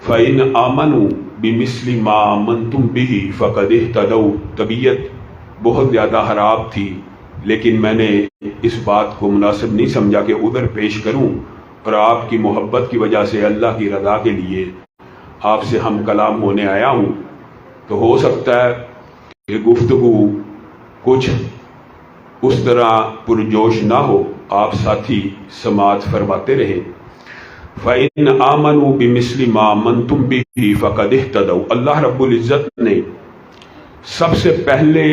فَإِنْ آمَنُوا بِمِثْلِ مَا آمَنْتُمْ بِهِ فَقَدِ اهْتَدَوْا۔ طبیعت بہت زیادہ خراب تھی، لیکن میں نے اس بات کو مناسب نہیں سمجھا کہ ادھر پیش کروں، اور آپ کی محبت کی وجہ سے اللہ کی رضا کے لیے آپ سے ہم کلام ہونے آیا ہوں، تو ہو سکتا ہے کہ گفتگو کچھ اس طرح پرجوش نہ ہو، آپ ساتھی سماعت فرماتے رہے۔ فَإِنْ آمَنُوا بِمِثْلِ مَا آمَنْتُمْ بِهِ فَقَدِ اهْتَدَوْا۔ اللہ رب العزت نے سب سے پہلے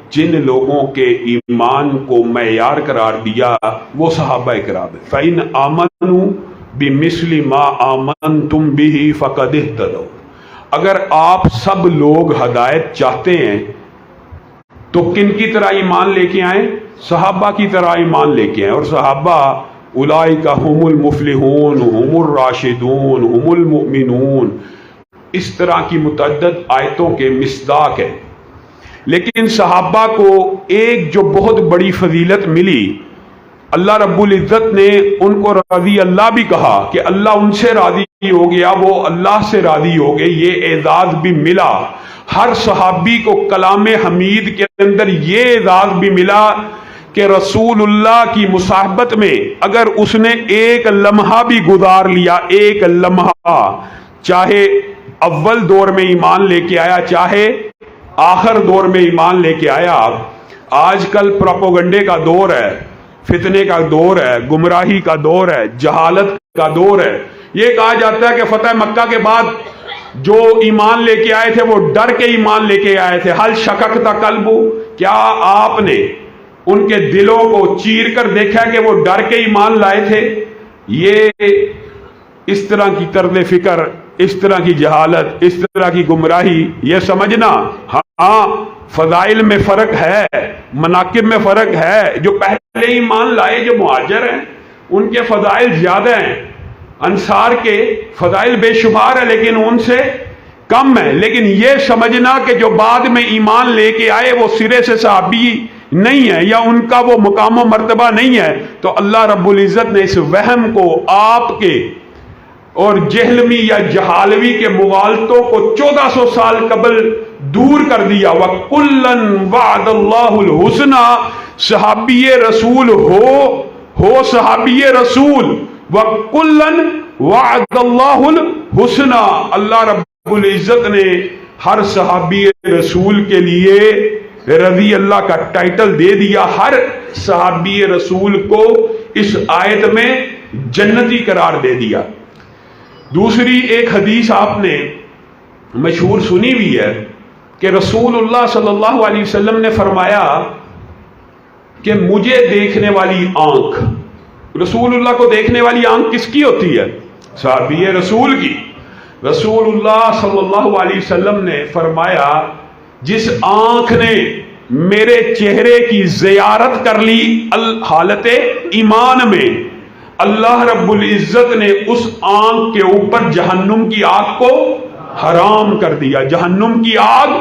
جن لوگوں کے ایمان کو معیار قرار دیا وہ صحابہ کرام ہیں۔ فَإِنْ آمَنُوا بِمِثْلِ مَا آمَنْتُمْ بِهِ فَقَدِ اهْتَدَوْا۔ اگر آپ سب لوگ ہدایت چاہتے ہیں تو کن کی طرح ایمان لے کے آئیں؟ صحابہ کی طرح ایمان لے کے آئیں، اور صحابہ اولئک هم المفلحون هم الراشدون هم المؤمنون، اس طرح کی متعدد آیتوں کے مصداق ہے۔ لیکن صحابہ کو ایک جو بہت بڑی فضیلت ملی، اللہ رب العزت نے ان کو رضی اللہ بھی کہا کہ اللہ ان سے راضی ہو گیا، وہ اللہ سے راضی ہو گئے، یہ اعزاز بھی ملا۔ ہر صحابی کو کلام حمید کے اندر یہ اعزاز بھی ملا کہ رسول اللہ کی مصاحبت میں اگر اس نے ایک لمحہ بھی گزار لیا، ایک لمحہ، چاہے اول دور میں ایمان لے کے آیا، چاہے آخر دور میں ایمان لے کے آیا۔ آج کل پروپیگنڈے کا دور ہے، فتنے کا دور ہے، گمراہی کا دور ہے، جہالت کا دور ہے۔ یہ کہا جاتا ہے کہ فتح مکہ کے بعد جو ایمان لے کے آئے تھے وہ ڈر کے ایمان لے کے آئے تھے۔ حل شکک تا قلب، کیا آپ نے ان کے دلوں کو چیر کر دیکھا کہ وہ ڈر کے ایمان لائے تھے؟ یہ اس طرح کی طرز فکر، اس طرح کی جہالت، اس طرح کی گمراہی، یہ سمجھنا ہاں فضائل میں فرق ہے، مناقب میں فرق ہے۔ جو پہلے ایمان لائے، جو مہاجر ہیں، ان کے فضائل زیادہ ہیں، انصار کے فضائل بے شمار ہیں لیکن ان سے کم ہے۔ لیکن یہ سمجھنا کہ جو بعد میں ایمان لے کے آئے وہ سرے سے صحابی نہیں ہے یا ان کا وہ مقام و مرتبہ نہیں ہے، تو اللہ رب العزت نے اس وہم کو آپ کے اور جہلمی یا جہالوی کے مغالطوں کو 1400 سال قبل دور کر دیا۔ وَكُلًّا وَعَدَ اللَّهُ الْحُسْنَى، صحابی رسول ہو صحابی رسول، وَكُلًّا وَعَدَ اللَّهُ الْحُسْنَى، اللہ رب العزت نے ہر صحابی رسول کے لیے رضی اللہ کا ٹائٹل دے دیا، ہر صحابی رسول کو اس آیت میں جنتی قرار دے دیا۔ دوسری ایک حدیث آپ نے مشہور سنی بھی ہے کہ رسول اللہ صلی اللہ علیہ وسلم نے فرمایا کہ مجھے دیکھنے والی آنکھ، رسول اللہ کو دیکھنے والی آنکھ کس کی ہوتی ہے؟ صحابی رسول کی۔ رسول اللہ صلی اللہ علیہ وسلم نے فرمایا جس آنکھ نے میرے چہرے کی زیارت کر لی حالت ایمان میں، اللہ رب العزت نے اس آنکھ کے اوپر جہنم کی آگ کو حرام کر دیا۔ جہنم کی آگ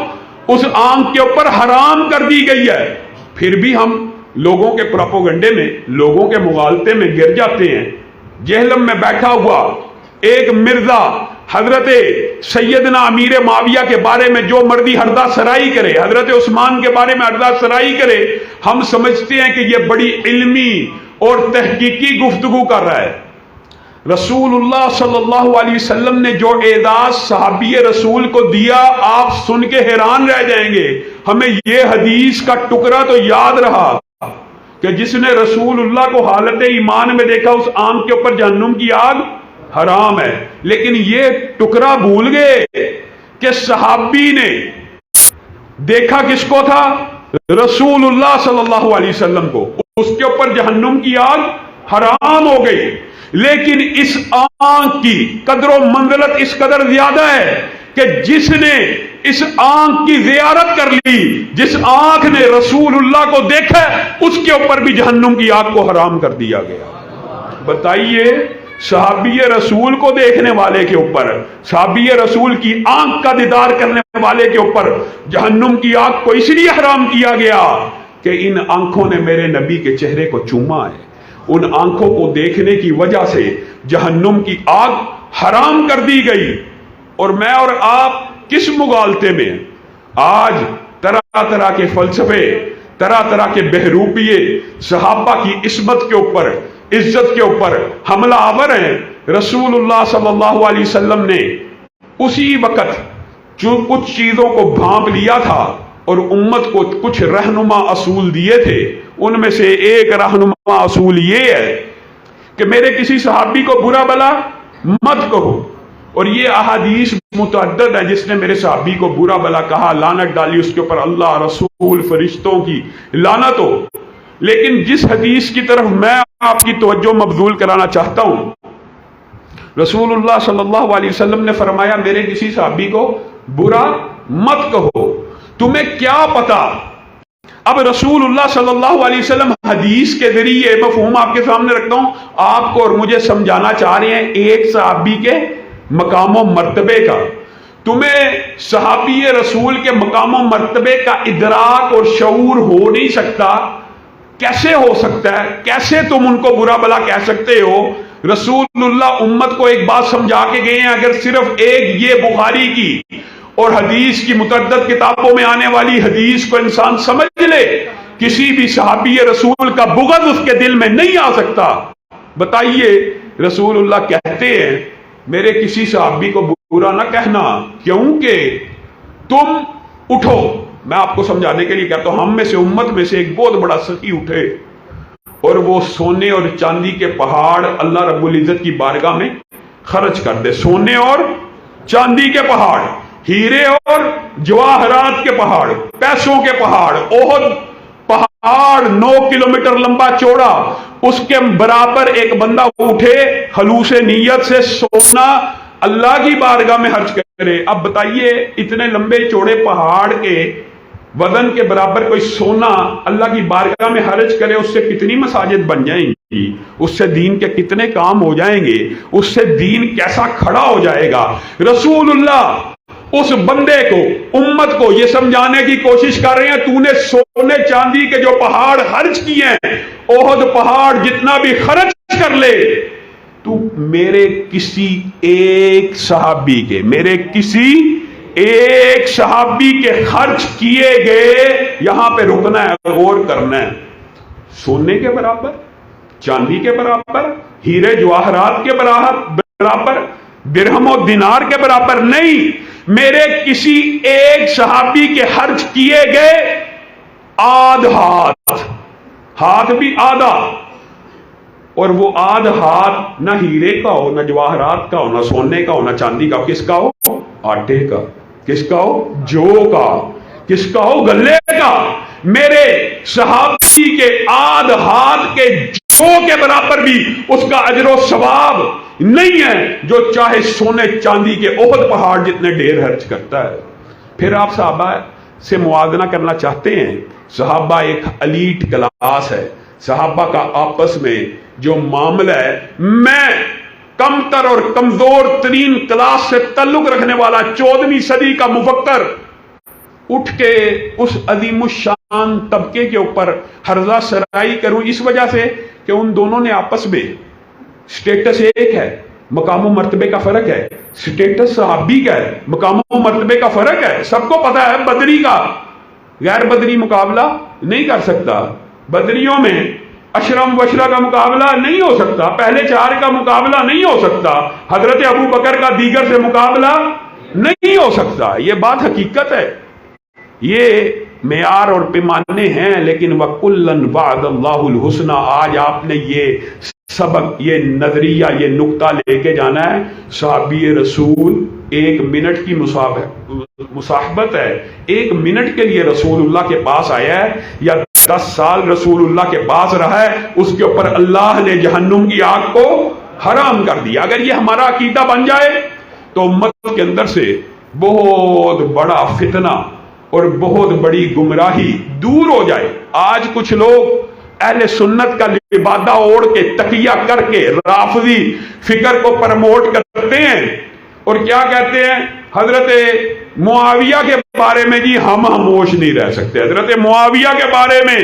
اس آنکھ کے اوپر حرام کر دی گئی ہے۔ پھر بھی ہم لوگوں کے پروپیگنڈے میں، لوگوں کے مغالطے میں گر جاتے ہیں۔ جہلم میں بیٹھا ہوا ایک مرزا حضرت سیدنا امیر معاویہ کے بارے میں جو مردی ہردہ سرائی کرے، حضرت عثمان کے بارے میں ہردہ سرائی کرے، ہم سمجھتے ہیں کہ یہ بڑی علمی اور تحقیقی گفتگو کر رہا ہے۔ رسول اللہ صلی اللہ علیہ وسلم نے جو اعزاز صحابی رسول کو دیا، آپ سن کے حیران رہ جائیں گے۔ ہمیں یہ حدیث کا ٹکڑا تو یاد رہا کہ جس نے رسول اللہ کو حالت ایمان میں دیکھا اس آنکھ کے اوپر جہنم کی آگ حرام ہے، لیکن یہ ٹکڑا بھول گئے کہ صحابی نے دیکھا کس کو تھا؟ رسول اللہ صلی اللہ علیہ وسلم کو، اس کے اوپر جہنم کی آگ حرام ہو گئی۔ لیکن اس آنکھ کی قدر و منزلت اس قدر زیادہ ہے کہ جس نے اس آنکھ کی زیارت کر لی، جس آنکھ نے رسول اللہ کو دیکھا، اس کے اوپر بھی جہنم کی آگ کو حرام کر دیا گیا۔ بتائیے صحابی رسول کو دیکھنے والے کے اوپر، صحابی رسول کی آنکھ کا دیدار کرنے والے کے اوپر جہنم کی آگ کو اس لیے حرام کیا گیا کہ ان آنکھوں نے میرے نبی کے چہرے کو چوما ہے، ان آنکھوں کو دیکھنے کی وجہ سے جہنم کی آگ حرام کر دی گئی۔ اور میں اور آپ کس مغالطے میں ہیں؟ آج طرح طرح کے فلسفے، طرح طرح کے بہروپیے صحابہ کی عصمت کے اوپر، عزت کے اوپر حملہ آور ہیں۔ رسول اللہ صلی اللہ علیہ وسلم نے اسی وقت جو کچھ چیزوں کو بھانپ لیا تھا اور امت کو کچھ رہنما اصول دیے تھے، ان میں سے ایک رہنما اصول یہ ہے کہ میرے کسی صحابی کو برا بلا مت کہو، اور یہ احادیث متعدد ہے جس نے میرے صحابی کو برا بلا کہا، لعنت ڈالی اس کے اوپر، اللہ، رسول، فرشتوں کی لعنت ہو۔ لیکن جس حدیث کی طرف میں آپ کی توجہ مبذول کرانا چاہتا ہوں، رسول اللہ صلی اللہ علیہ وسلم نے فرمایا میرے کسی صحابی کو برا مت کہو۔ تمہیں کیا پتا؟ اب رسول اللہ صلی اللہ علیہ وسلم حدیث کے ذریعے مفہوم آپ کے سامنے رکھتا ہوں، آپ کو اور مجھے سمجھانا چاہ رہے ہیں ایک صحابی کے مقام و مرتبے کا۔ تمہیں صحابی رسول کے مقام و مرتبے کا ادراک اور شعور ہو نہیں سکتا، کیسے ہو سکتا ہے؟ کیسے تم ان کو برا بلا کہہ سکتے ہو؟ رسول اللہ امت کو ایک بات سمجھا کے گئے ہیں، اگر صرف ایک یہ بخاری کی اور حدیث کی متعدد کتابوں میں آنے والی حدیث کو انسان سمجھ لے، کسی بھی صحابی رسول کا بغض اس کے دل میں نہیں آ سکتا۔ بتائیے، رسول اللہ کہتے ہیں میرے کسی صحابی کو برا نہ کہنا، کیونکہ تم اٹھو۔ میں آپ کو سمجھانے کے لیے کہتا ہوں، ہم میں سے امت میں سے ایک بہت بڑا سخی اٹھے اور وہ سونے اور چاندی کے پہاڑ اللہ رب العزت کی بارگاہ میں خرچ کر دے۔ سونے اور چاندی کے پہاڑ، ہیرے اور جواہرات کے پہاڑ، پیسوں کے پہاڑ، احد پہاڑ 9 کلومیٹر لمبا چوڑا، اس کے برابر ایک بندہ اٹھے خلوص نیت سے سونا اللہ کی بارگاہ میں خرچ کرے۔ اب بتائیے، اتنے لمبے چوڑے پہاڑ کے وزن کے برابر کوئی سونا اللہ کی بارگاہ میں خرچ کرے، اس سے کتنی مساجد بن جائیں گی، اس سے دین کے کتنے کام ہو جائیں گے، اس سے دین کیسا کھڑا ہو جائے گا۔ رسول اللہ اس بندے کو، امت کو یہ سمجھانے کی کوشش کر رہے ہیں، تو نے سونے چاندی کے جو پہاڑ خرچ کیے ہیں، احد پہاڑ جتنا بھی خرچ کر لے، تو میرے کسی ایک صحابی کے، میرے کسی ایک صحابی کے خرچ کیے گئے، یہاں پہ رکنا ہے، غور کرنا ہے، سونے کے برابر، چاندی کے برابر، ہیرے جواہرات کے برابر، درہم و دینار کے برابر نہیں، میرے کسی ایک صحابی کے خرچ کیے گئے آدھ ہاتھ، ہاتھ بھی آدھا، اور وہ آدھ ہاتھ نہ ہیرے کا ہو، نہ جواہرات کا ہو، نہ سونے کا ہو، نہ چاندی کا ہو، کس کا ہو؟ آٹے کا، کس کا ہو؟ جو کا، کس کا ہو؟ گلے کا۔ میرے صحابی کے آدھ ہاتھ کے جو کے برابر بھی اس کا اجر و ثواب نہیں ہے جو چاہے سونے چاندی کے احد پہاڑ جتنے ڈھیر خرچ کرتا ہے۔ پھر آپ صحابہ سے موازنہ کرنا چاہتے ہیں، صحابہ ایک الیٹ کلاس ہے، صحابہ کا آپس میں جو معاملہ ہے، میں کم تر اور کمزور ترین کلاس سے تعلق رکھنے والا 14ویں صدی کا مفکر اٹھ کے اس عظیم الشان طبقے کے اوپر ہرزہ سرائی کروں، اس وجہ سے کہ ان دونوں نے آپس میں سٹیٹس ایک ہے، مقام و مرتبے کا فرق ہے، سٹیٹس صحابی کا ہے، مقام و مرتبے کا فرق ہے، سب کو پتا ہے۔ بدری کا غیر بدری مقابلہ نہیں کر سکتا، بدریوں میں اشرم وشرہ کا مقابلہ نہیں ہو سکتا، پہلے 4 کا مقابلہ نہیں ہو سکتا، حضرت ابو بکر کا دیگر سے مقابلہ نہیں ہو سکتا۔ یہ بات حقیقت ہے، یہ معیار اور پیمانے ہیں، لیکن وَكُلًّا وَعَدَ اللَّهُ الْحُسْنَى۔ آج آپ نے یہ سبق، یہ نظریہ، یہ نقطہ لے کے جانا ہے۔ صحابی رسول 1 منٹ کی مصاحبت ہے، 1 منٹ کے لیے رسول اللہ کے پاس آیا ہے یا 10 سال رسول اللہ کے پاس رہا ہے، اس کے اوپر اللہ نے جہنم کی آگ کو حرام کر دیا۔ اگر یہ ہمارا عقیدہ بن جائے تو امت کے اندر سے بہت بڑا فتنہ اور بہت بڑی گمراہی دور ہو جائے۔ آج کچھ لوگ اہل سنت کا لبادہ اوڑھ کے، تقیہ کر کے رافضی فکر کو پرموٹ کرتے ہیں اور کیا کہتے ہیں؟ حضرت معاویہ کے بارے میں جی ہم خاموش نہیں رہ سکتے۔ حضرت معاویہ کے بارے میں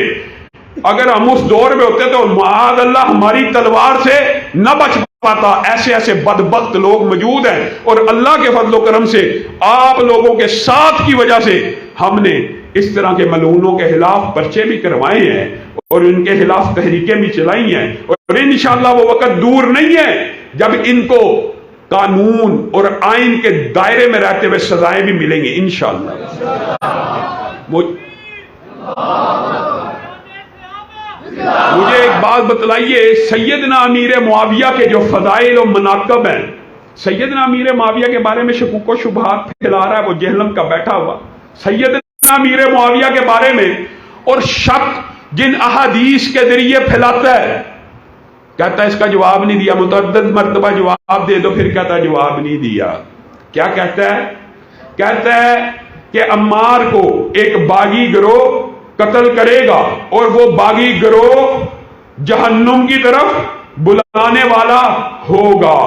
اگر ہم اس دور میں ہوتے تو معاذ اللہ ہماری تلوار سے نہ بچ پاتا. ایسے ایسے بدبخت لوگ موجود ہیں اور اللہ کے فضل و کرم سے آپ لوگوں کے ساتھ کی وجہ سے ہم نے اس طرح کے ملعونوں کے خلاف پرچے بھی کروائے ہیں اور ان کے خلاف تحریکیں بھی چلائی ہیں, اور انشاءاللہ وہ وقت دور نہیں ہے جب ان کو قانون اور آئین کے دائرے میں رہتے ہوئے سزائیں بھی ملیں گی انشاءاللہ. مجھے ایک بات بتلائیے, سیدنا امیر معاویہ کے جو فضائل و مناقب ہیں, سیدنا امیر معاویہ کے بارے میں شکوک و شبہات پھیلا رہا ہے وہ جہلم کا بیٹھا ہوا. سیدنا امیر معاویہ کے بارے میں اور شک جن احادیث کے ذریعے پھیلاتا ہے, کہتا ہے اس کا جواب نہیں دیا, متعدد مرتبہ جواب دے دو, پھر کہتا ہے جواب نہیں دیا. کیا کہتا ہے؟ کہتا ہے کہ عمار کو ایک باغی گروہ قتل کرے گا اور وہ باغی گروہ جہنم کی طرف بلانے والا ہوگا.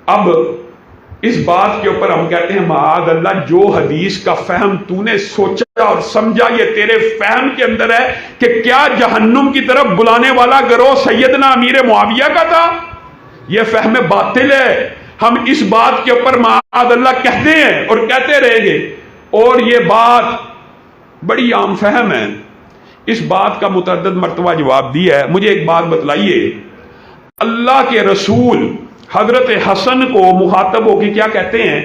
اب اس بات کے اوپر ہم کہتے ہیں معاذ اللہ, جو حدیث کا فہم تو نے سوچا اور سمجھا یہ تیرے فہم کے اندر ہے کہ کیا جہنم کی طرف بلانے والا گروہ سیدنا امیر معاویہ کا تھا, یہ فہم باطل ہے. ہم اس بات کے اوپر معاذ اللہ کہتے ہیں اور کہتے رہیں گے, اور یہ بات بڑی عام فہم ہے. اس بات کا متعدد مرتبہ جواب دیا ہے. مجھے ایک بات بتلائیے, اللہ کے رسول حضرت حسن کو مخاطب ہو کے کیا کہتے ہیں؟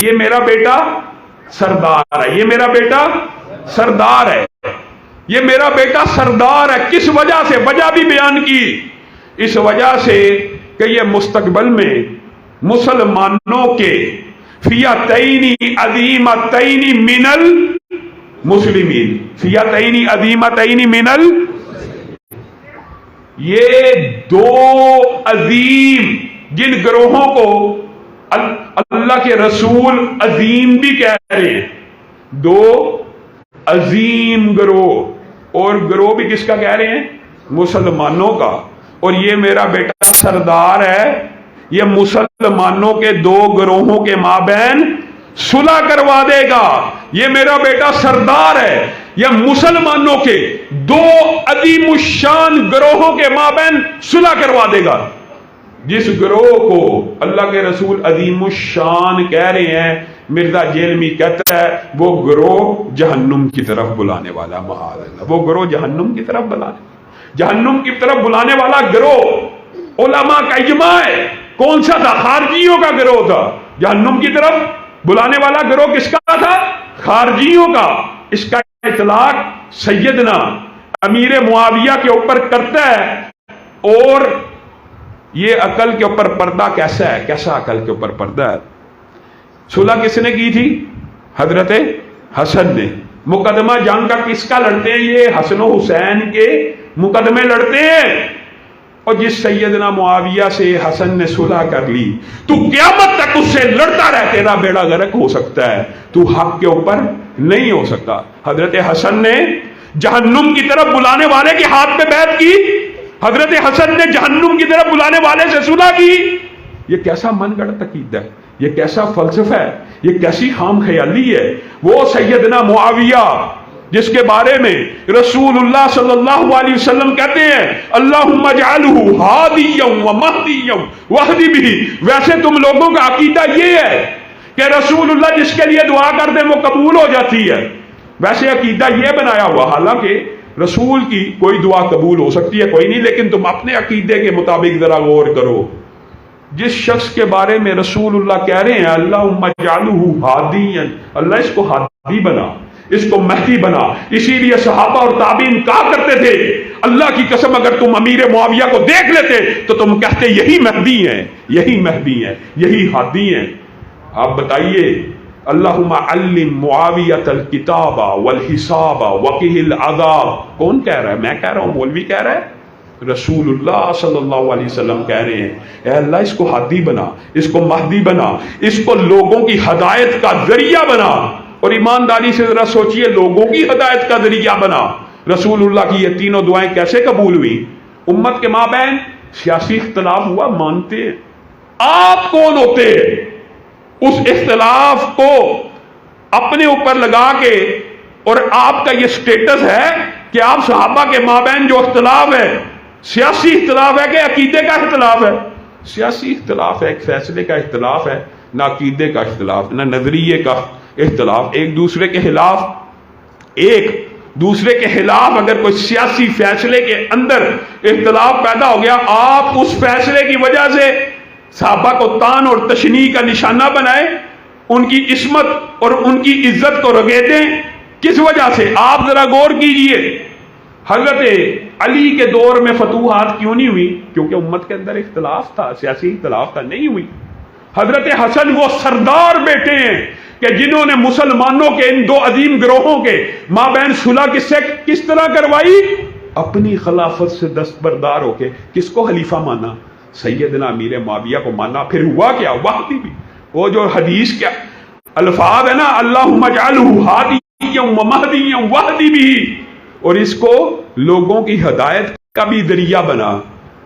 یہ میرا بیٹا سردار ہے, یہ میرا بیٹا سردار ہے, یہ میرا بیٹا سردار ہے. کس وجہ سے؟ وجہ بھی بیان کی, اس وجہ سے کہ یہ مستقبل میں مسلمانوں کے فئتین عظیمتین من المسلمین, فئتین عظیمتین من یہ دو عظیم جن گروہوں کو اللہ کے رسول عظیم بھی کہہ رہے ہیں, دو عظیم گروہ, اور گروہ بھی کس کا کہہ رہے ہیں؟ مسلمانوں کا. اور یہ میرا بیٹا سردار ہے, یہ مسلمانوں کے دو گروہوں کے مابین صلح کروا دے گا. یہ میرا بیٹا سردار ہے, یہ مسلمانوں کے دو عظیم الشان گروہوں کے مابین صلح کروا دے گا. جس گروہ کو اللہ کے رسول عظیم الشان کہہ رہے ہیں, مرزا جیلمی کہتا ہے وہ گروہ جہنم کی طرف بلانے والا, معاذ اللہ, وہ گروہ جہنم کی طرف جہنم کی طرف بلانے والا گروہ علماء کا اجماع ہے. کون سا تھا؟ خارجیوں کا گروہ تھا. جہنم کی طرف بلانے والا گروہ کس کا تھا؟ خارجیوں کا. اس کا اطلاق سیدنا امیر معاویہ کے اوپر کرتا ہے. اور یہ عقل کے اوپر پردہ کیسا ہے؟ کیسا عقل کے اوپر پردہ ہے؟ صلح کس نے کی تھی؟ حضرت حسن نے. مقدمہ جنگ کا کس کا لڑتے ہیں؟ یہ حسن و حسین کے مقدمے لڑتے ہیں. اور جس سیدنا معاویہ سے حسن نے صلح کر لی, تو قیامت تک اس سے لڑتا رہ, تیرا بیڑا غرق ہو سکتا ہے, تو حق کے اوپر نہیں ہو سکتا. حضرت حسن نے جہنم کی طرف بلانے والے کے ہاتھ میں بیعت کی, حضرت حسن نے جہنم کی طرف بلانے والے سے صلح کی. یہ کیسا من گڑت عقیدہ ہے, یہ کیسا فلسفہ ہے, یہ کیسی خام خیالی ہے. وہ سیدنا معاویہ جس کے بارے میں رسول اللہ صلی اللہ علیہ وسلم کہتے ہیں اللہم اجعلہ ہادیا ومہدیا واہد بہ. ویسے تم لوگوں کا عقیدہ یہ ہے کہ رسول اللہ جس کے لیے دعا کر دیں وہ قبول ہو جاتی ہے. ویسے عقیدہ یہ بنایا ہوا, حالانکہ رسول کی کوئی دعا قبول ہو سکتی ہے, کوئی نہیں, لیکن تم اپنے عقیدے کے مطابق ذرا غور کرو. جس شخص کے بارے میں رسول اللہ کہہ رہے ہیں اللہم اجعلہ ہادیا, اللہ اس کو ہادی بنا, اس کو مہدی بنا. اسی لیے صحابہ اور تابعین کہا کرتے تھے اللہ کی قسم اگر تم امیر معاویہ کو دیکھ لیتے تو تم کہتے یہی مہدی ہیں, یہی مہدی ہیں, یہی ہادی ہیں. آپ بتائیے, اللہم علم معاویۃ الکتاب والحساب وقہ العذاب, کون کہہ رہا ہے؟ میں کہہ رہا ہوں, مولوی کہہ رہا ہے. رسول اللہ صلی اللہ علیہ وسلم کہہ رہے ہیں اے اللہ اس کو ہادی بنا, اس کو مہدی بنا, اس کو لوگوں کی ہدایت کا ذریعہ بنا. اور ایمانداری سے ذرا سوچئے, لوگوں کی ہدایت کا ذریعہ بنا. رسول اللہ کی یہ تینوں دعائیں کیسے قبول ہوئی؟ امت کے مابین سیاسی اختلاف ہوا, مانتے ہیں. آپ کون ہوتے ہیں اس اختلاف کو اپنے اوپر لگا کے, اور آپ کا یہ سٹیٹس ہے کہ آپ صحابہ کے مابین جو اختلاف ہے سیاسی اختلاف ہے کہ عقیدے کا اختلاف ہے؟ سیاسی اختلاف ہے، ایک فیصلے کا اختلاف ہے، نہ عقیدے کا اختلاف، نہ نظریے کا اختلاف، ایک دوسرے کے خلاف اگر کوئی سیاسی فیصلے کے اندر اختلاف پیدا ہو گیا، آپ اس فیصلے کی وجہ سے صحابہ کو تان اور تشنیع کا نشانہ بنائے، ان کی عصمت اور ان کی عزت کو رگیدیں، کس وجہ سے؟ آپ ذرا غور کیجئے، حضرت علی کے دور میں فتوحات کیوں نہیں ہوئی؟ کیونکہ امت کے اندر اختلاف تھا، سیاسی اختلاف تھا، نہیں ہوئی۔ حضرت حسن وہ سردار بیٹے ہیں کہ جنہوں نے مسلمانوں کے ان دو عظیم گروہوں کے مابین صلح کس طرح کروائی؟ اپنی خلافت سے دستبردار ہو کے کس کو خلیفہ مانا؟ سیدنا امیر معاویہ کو مانا۔ پھر ہوا کیا؟ وحدی بھی، وہ جو حدیث کے الفاظ ہے نا، اللہم اجعلہ ہادیا ومہدیا وحدی بھی، اور اس کو لوگوں کی ہدایت کا بھی ذریعہ بنا۔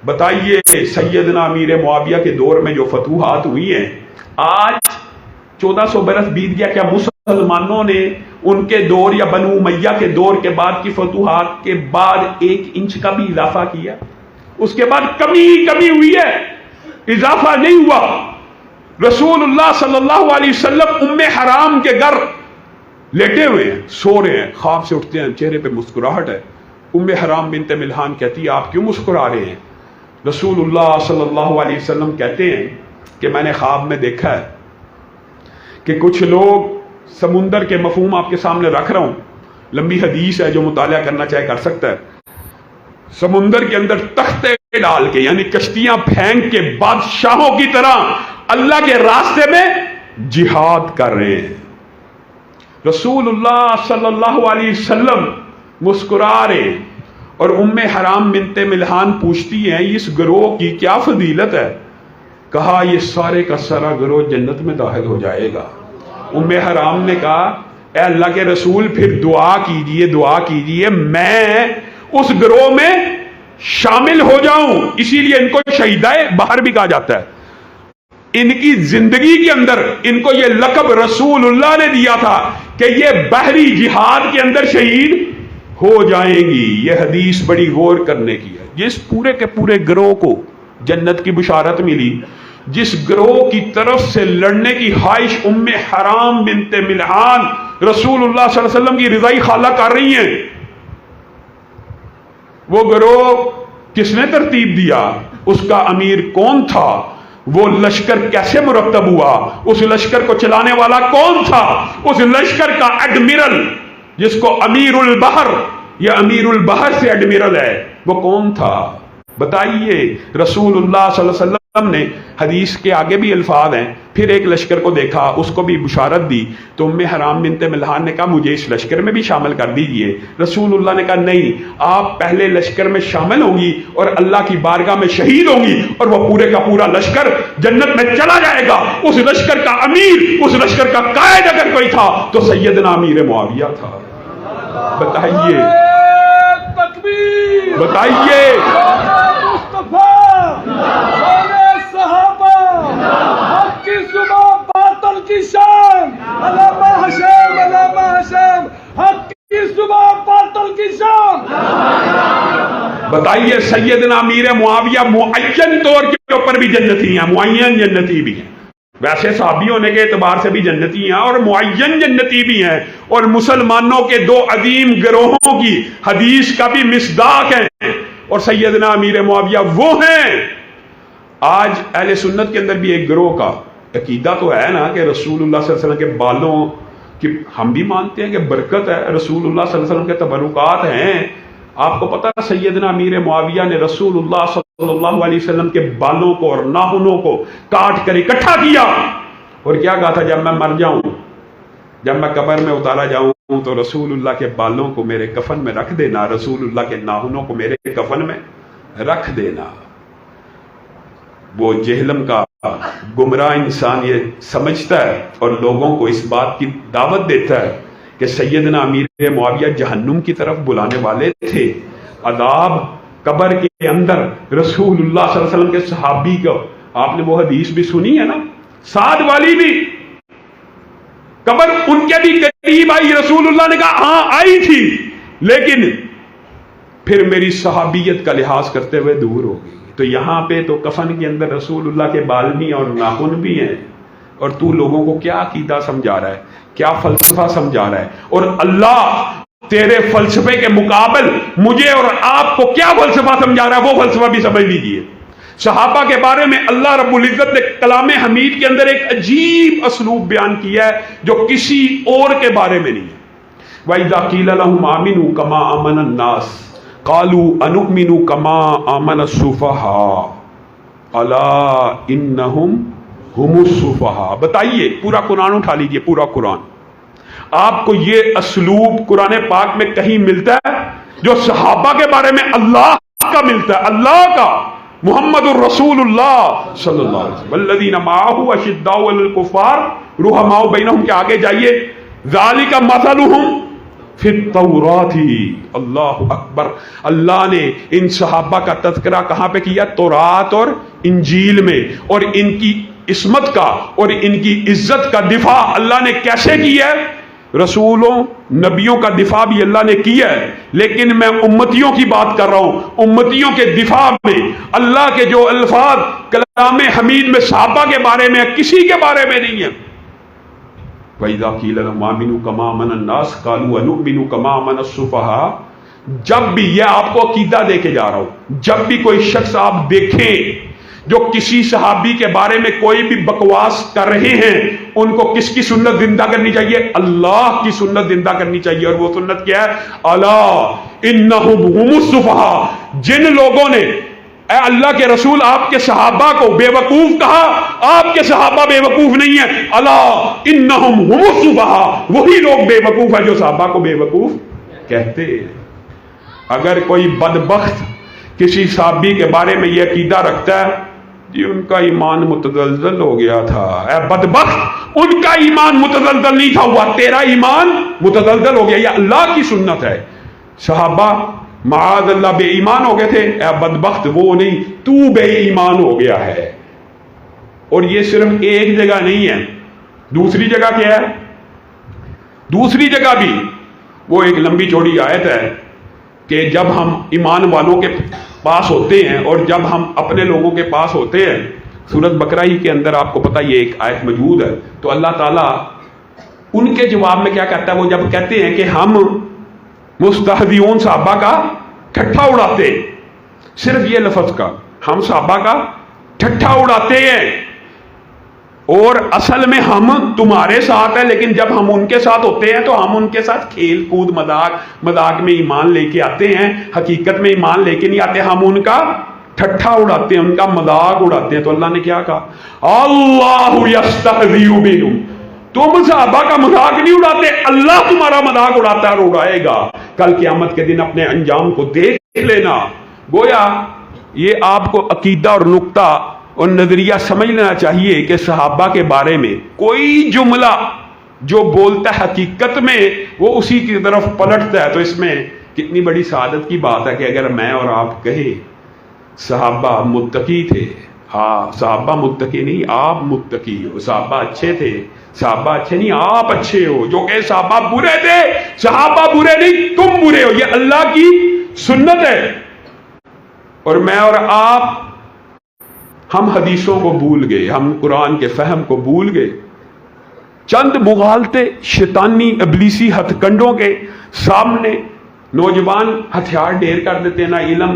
بتائیے سیدنا امیر معاویہ کے دور میں جو فتوحات ہوئی ہیں، آج 1400 برس بیت گیا، کیا مسلمانوں نے ان کے دور یا بنو امیہ کے دور کے بعد کی فتوحات کے بعد 1 انچ کا بھی اضافہ کیا؟ اس کے بعد کمی ہوئی ہے، اضافہ نہیں ہوا۔ رسول اللہ صلی اللہ علیہ وسلم ام حرام کے گھر لیٹے ہوئے ہیں، سو رہے ہیں، خواب سے اٹھتے ہیں، چہرے پہ مسکراہٹ ہے۔ ام حرام بنت ملحان کہتی ہے آپ کیوں مسکرا رہے ہیں؟ رسول اللہ صلی اللہ علیہ وسلم کہتے ہیں کہ میں نے خواب میں دیکھا ہے کہ کچھ لوگ، سمندر کے مفہوم آپ کے سامنے رکھ رہا ہوں، لمبی حدیث ہے، جو مطالعہ کرنا چاہے کر سکتا ہے۔ سمندر کے اندر تختے ڈال کے، یعنی کشتیاں پھینک کے، بادشاہوں کی طرح اللہ کے راستے میں جہاد کر رہے ہیں۔ رسول اللہ صلی اللہ علیہ وسلم مسکرا رہے، اور ام حرام بنت ملحان پوچھتی ہیں اس گروہ کی کیا فضیلت ہے؟ کہا یہ سارے کا سارا گروہ جنت میں داخل ہو جائے گا۔ ام حرام نے کہا اے اللہ کے رسول پھر دعا کیجئے میں اس گروہ میں شامل ہو جاؤں۔ اسی لیے ان کو شہیدائے بحر بھی کہا جاتا ہے۔ ان کی زندگی کے اندر ان کو یہ لقب رسول اللہ نے دیا تھا کہ یہ بحری جہاد کے اندر شہید ہو جائیں گی۔ یہ حدیث بڑی غور کرنے کی ہے۔ جس پورے کے پورے گروہ کو جنت کی بشارت ملی، جس گروہ کی طرف سے لڑنے کی خواہش ام حرام بنت ملحان رسول اللہ صلی اللہ علیہ وسلم کی رضائی خالہ کر رہی ہیں، وہ گروہ کس نے ترتیب دیا؟ اس کا امیر کون تھا؟ وہ لشکر کیسے مرتب ہوا؟ اس لشکر کو چلانے والا کون تھا؟ اس لشکر کا ایڈمرل، جس کو امیر البحر یا امیر البحر سے ایڈمرل ہے، وہ کون تھا؟ بتائیے۔ رسول اللہ صلی اللہ علیہ وسلم نے حدیث کے آگے بھی الفاظ ہیں، پھر ایک لشکر کو دیکھا، اس کو بھی بشارت دی، تو ام حرام بنت ملحان نے کہا مجھے اس لشکر میں بھی شامل کر دیجئے۔ رسول اللہ نے کہا نہیں، آپ پہلے لشکر میں شامل ہوں گی اور اللہ کی بارگاہ میں شہید ہوں گی، اور وہ پورے کا پورا لشکر جنت میں چلا جائے گا۔ اس لشکر کا امیر، اس لشکر کا قائد اگر کوئی تھا تو سیدنا امیر معاویہ تھا۔ بتائیے بتائیے سیدنا امیر معاویہ معین طور کے اوپر بھی جنتی ہیں، معین جنتی بھی ہیں، ویسے صحابی ہونے کے اعتبار سے بھی جنتی ہیں اور معین جنتی بھی ہیں، اور مسلمانوں کے دو عظیم گروہوں کی حدیث کا بھی مصداق ہیں، اور سیدنا امیر معاویہ وہ ہیں۔ آج اہل سنت کے اندر بھی ایک گروہ کا عقیدہ تو ہے نا کہ رسول اللہ صلی اللہ علیہ وسلم کے بالوں کی ہم بھی مانتے ہیں کہ برکت ہے، رسول اللہ صلی اللہ علیہ وسلم کے تبرکات ہیں۔ آپ کو پتا سیدنا امیر معاویہ نے رسول اللہ صلی اللہ علیہ وسلم کے بالوں کو اور ناخنوں کو کاٹ کر اکٹھا کیا، اور کیا کہا تھا جب میں مر جاؤں، جب میں قبر میں اتارا جاؤں تو رسول اللہ کے بالوں کو میرے کفن میں رکھ دینا، رسول اللہ کے ناخنوں کو میرے کفن میں رکھ دینا۔ وہ جہلم کا گمراہ انسان یہ سمجھتا ہے اور لوگوں کو اس بات کی دعوت دیتا ہے کہ سیدنا امیر معاویہ جہنم کی طرف بلانے والے تھے، عذاب قبر کے اندر رسول اللہ صلی اللہ علیہ وسلم کے صحابی کو، آپ نے وہ حدیث بھی سنی ہے نا، سعد والی بھی، قبر ان کے بھی قریب آئی، رسول اللہ نے کہا ہاں آئی تھی، لیکن پھر میری صحابیت کا لحاظ کرتے ہوئے دور ہو گئی۔ تو یہاں پہ تو کفن کے اندر رسول اللہ کے بال بھی اور ناخن بھی ہیں، اور تو لوگوں کو کیا عقیدہ سمجھا رہا ہے، کیا فلسفہ سمجھا رہا ہے؟ اور اللہ تیرے فلسفے کے مقابل مجھے اور آپ کو کیا فلسفہ سمجھا رہا ہے، وہ فلسفہ بھی سمجھ لیجیے۔ صحابہ کے بارے میں اللہ رب العزت نے کلام حمید کے اندر ایک عجیب اسلوب بیان کیا ہے جو کسی اور کے بارے میں نہیں ہے۔ وَإِذَا قِيلَ لَهُمْ آمِنُوا كَمَا آمَنَ النَّاسُ قَالُوا أَنُؤْمِنُ كَمَا آمَنَ السُّفَهَاءُ أَلَا إِنَّهُمْ هُمُ السُّفَهَاءُ۔ بتائیے، پورا قرآن اٹھا لیجئے، پورا قرآن، آپ کو یہ اسلوب قرآن پاک میں کہیں ملتا ہے جو صحابہ کے بارے میں اللہ کا ملتا ہے؟ اللہ کا، محمد الرسول اللہ صلی اللہ علیہ وسلم، والذین معہ اشداء علی الکفار رحماء بینہم کے آگے جائیے، ذالک مثلہم فی التوراۃ۔ اللہ اکبر، اللہ نے ان صحابہ کا تذکرہ کہاں پہ کیا؟ تورات اور انجیل میں، اور ان کی عصمت کا اور ان کی عزت کا دفاع اللہ نے کیسے کیا ہے؟ رسولوں نبیوں کا دفاع بھی اللہ نے کیا ہے، لیکن میں امتیوں کی بات کر رہا ہوں۔ امتیوں کے دفاع میں اللہ کے جو الفاظ کلام حمید میں صحابہ کے بارے میں کسی کے بارے میں نہیں ہے۔ وَإِذَا قِيلَ لَهُمْ آمِنُوا كَمَا آمَنَ النَّاسُ قَالُوا أَنُؤْمِنُ كَمَا آمَنَ السُّفَهَاءُ۔ جب بھی، یہ آپ کو عقیدہ دے کے جا رہا ہوں، جب بھی کوئی شخص آپ دیکھیں جو کسی صحابی کے بارے میں کوئی بھی بکواس کر رہے ہیں، ان کو کس کی سنت زندہ کرنی چاہیے؟ اللہ کی سنت زندہ کرنی چاہیے، اور وہ سنت کیا ہے؟ الا انہم هم السفہاء۔ جن لوگوں نے اے اللہ کے رسول آپ کے صحابہ کو بے وقوف کہا، آپ کے صحابہ بے وقوف نہیں ہیں، الا انہم هم السفہاء، وہی لوگ بے وقوف ہیں جو صحابہ کو بے وقوف کہتے ہیں۔ اگر کوئی بدبخت کسی صحابی کے بارے میں یہ عقیدہ رکھتا ہے جی ان کا ایمان متزلزل ہو گیا تھا، اے بدبخت، ان کا ایمان متزلزل نہیں تھا ہوا، تیرا ایمان متزلزل ہو گیا، یہ اللہ کی سنت ہے۔ صحابہ معاذ اللہ بے ایمان ہو گئے تھے، اے بدبخت وہ نہیں، تو بے ایمان ہو گیا ہے۔ اور یہ صرف ایک جگہ نہیں ہے، دوسری جگہ کیا ہے؟ دوسری جگہ بھی وہ ایک لمبی چوڑی آیت ہے کہ جب ہم ایمان والوں کے پاس ہوتے ہیں اور جب ہم اپنے لوگوں کے پاس ہوتے ہیں، سورۃ بقرہ ہی کے اندر آپ کو پتہ یہ ایک آیت موجود ہے، تو اللہ تعالیٰ ان کے جواب میں کیا کہتا ہے؟ وہ جب کہتے ہیں کہ ہم مستہزئون صحابہ کا ٹھٹھا اڑاتے، صرف یہ لفظ کا، ہم صحابہ کا ٹھٹھا اڑاتے ہیں، اور اصل میں ہم تمہارے ساتھ ہیں، لیکن جب ہم ان کے ساتھ ہوتے ہیں تو ہم ان کے ساتھ کھیل کود مذاق میں ایمان لے کے آتے ہیں، حقیقت میں ایمان لے کے نہیں آتے، ہم ان کا ٹھٹھا اڑاتے ہیں، ان کا مذاق اڑاتے ہیں۔ تو اللہ نے کیا کہا؟ اللہ یستہزئ بہم، تم صحابہ کا مذاق نہیں اڑاتے، اللہ تمہارا مذاق اڑاتا ہے اور اڑائے گا، کل قیامت کے دن اپنے انجام کو دیکھ لینا۔ گویا یہ آپ کو عقیدہ اور نقطہ اور نظریہ سمجھ لینا چاہیے کہ صحابہ کے بارے میں کوئی جملہ جو بولتا ہے حقیقت میں وہ اسی کی طرف پلٹتا ہے۔ تو اس میں کتنی بڑی سعادت کی بات ہے کہ اگر میں اور آپ کہیں صحابہ متقی تھے، ہاں صحابہ متقی نہیں، آپ متقی ہو، صحابہ اچھے تھے، صحابہ اچھے نہیں آپ اچھے ہو، جو کہ صحابہ برے تھے، صحابہ برے نہیں تم برے ہو، یہ اللہ کی سنت ہے۔ اور میں اور آپ ہم حدیثوں کو بھول گئے، ہم قرآن کے فہم کو بھول گئے، چند مغالطے شیطانی ابلیسی ہتھ کنڈوں کے سامنے نوجوان ہتھیار ڈھیر کر دیتے ہیں، نہ علم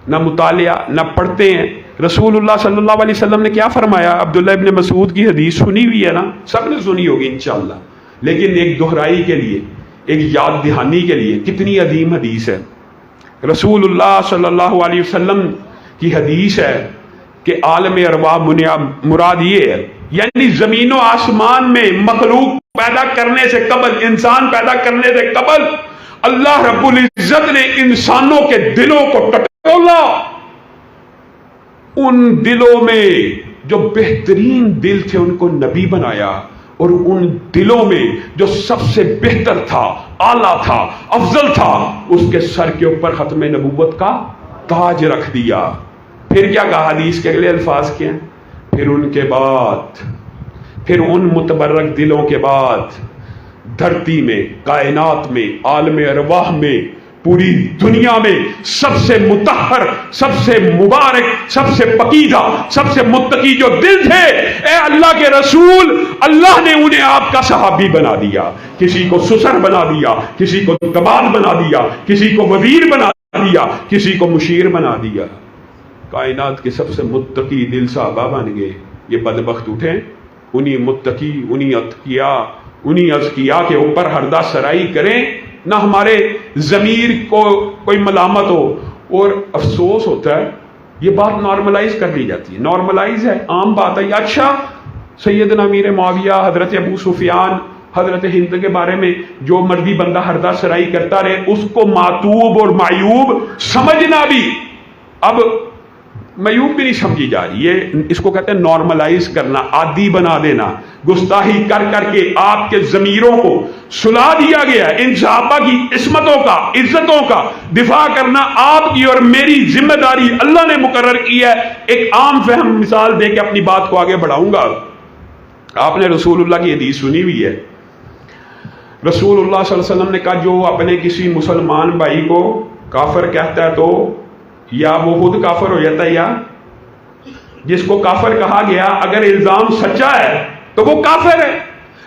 نہ مطالعہ نہ پڑھتے ہیں۔ رسول اللہ صلی اللہ علیہ وسلم نے کیا فرمایا؟ عبداللہ ابن مسعود کی حدیث سنی ہوئی ہے نا، سب نے سنی ہوگی انشاءاللہ، لیکن ایک دہرائی کے لیے، ایک یاد دہانی کے لیے، کتنی عظیم حدیث ہے۔ رسول اللہ صلی اللہ علیہ وسلم کی حدیث ہے کہ عالم ارواح مراد یہ ہے، یعنی زمین و آسمان میں مخلوق پیدا کرنے سے قبل، انسان پیدا کرنے سے قبل اللہ رب العزت نے انسانوں کے دلوں کو ٹٹولا، ان دلوں میں جو بہترین دل تھے ان کو نبی بنایا، اور ان دلوں میں جو سب سے بہتر تھا، اعلیٰ تھا، افضل تھا، اس کے سر کے اوپر ختم نبوت کا تاج رکھ دیا۔ پھر کیا کہا؟ حدیث کے اگلے الفاظ کیا ہیں؟ پھر ان کے بعد، پھر ان متبرک دلوں کے بعد دھرتی میں، کائنات میں، عالم ارواح میں پوری دنیا میں سب سے مطہر، سب سے مبارک، سب سے پکیزہ، سب سے متقی جو دل تھے، اے اللہ کے رسول، اللہ نے انہیں آپ کا صحابی بنا دیا، کسی کو سسر بنا دیا، کسی کو کباب بنا دیا، کسی کو وزیر بنا دیا، کسی کو مشیر بنا دیا۔ کائنات کے سب سے متقی دل صحابہ بن گئے۔ یہ بدبخت اٹھیں، انہی متقی، انہی اتقیاء، انہی ازکیاء کے اوپر ہردہ سرائی کریں، نہ ہمارے ضمیر کو کوئی ملامت ہو۔ اور افسوس ہوتا ہے یہ بات نارملائز کر لی جاتی ہے، نارملائز ہے، عام بات ہے۔ اچھا سیدنا امیر معاویہ، حضرت ابو سفیان، حضرت ہند کے بارے میں جو مرضی بندہ ہردہ سرائی کرتا رہے، اس کو معتوب اور معیوب سمجھنا بھی اب معیوب بھی نہیں سمجھی جا رہی ہے۔ اس کو کہتے ہیں نارملائز کرنا، عادی بنا دینا۔ گستاخی کر کر کے آپ کے ضمیروں کو سلا دیا گیا ہے۔ ان صحابہ کی عصمتوں کا، عزتوں کا دفاع کرنا آپ کی اور میری ذمہ داری اللہ نے مقرر کی ہے۔ ایک عام فہم مثال دے کے اپنی بات کو آگے بڑھاؤں گا۔ آپ نے رسول اللہ کی حدیث سنی ہوئی ہے، رسول اللہ صلی اللہ علیہ وسلم نے کہا جو اپنے کسی مسلمان بھائی کو کافر کہتا ہے تو یا وہ خود کافر ہو جاتا ہے، یا جس کو کافر کہا گیا اگر الزام سچا ہے تو وہ کافر ہے،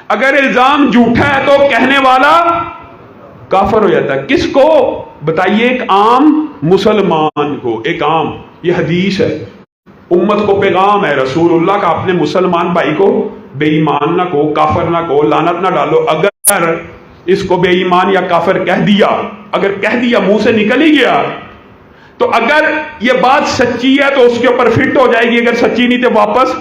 اگر الزام جھوٹا ہے تو کہنے والا کافر ہو جاتا ہے۔ کس کو بتائیے؟ ایک عام مسلمان کو، ایک عام، یہ حدیث ہے، امت کو پیغام ہے رسول اللہ کا، اپنے مسلمان بھائی کو بے ایمان نہ کہو، کافر نہ کہو، لعنت نہ ڈالو۔ اگر اس کو بے ایمان یا کافر کہہ دیا، اگر کہہ دیا، منہ سے نکل ہی گیا، تو اگر یہ بات سچی ہے تو اس کے اوپر فٹ ہو جائے گی، اگر سچی نہیں تو واپس۔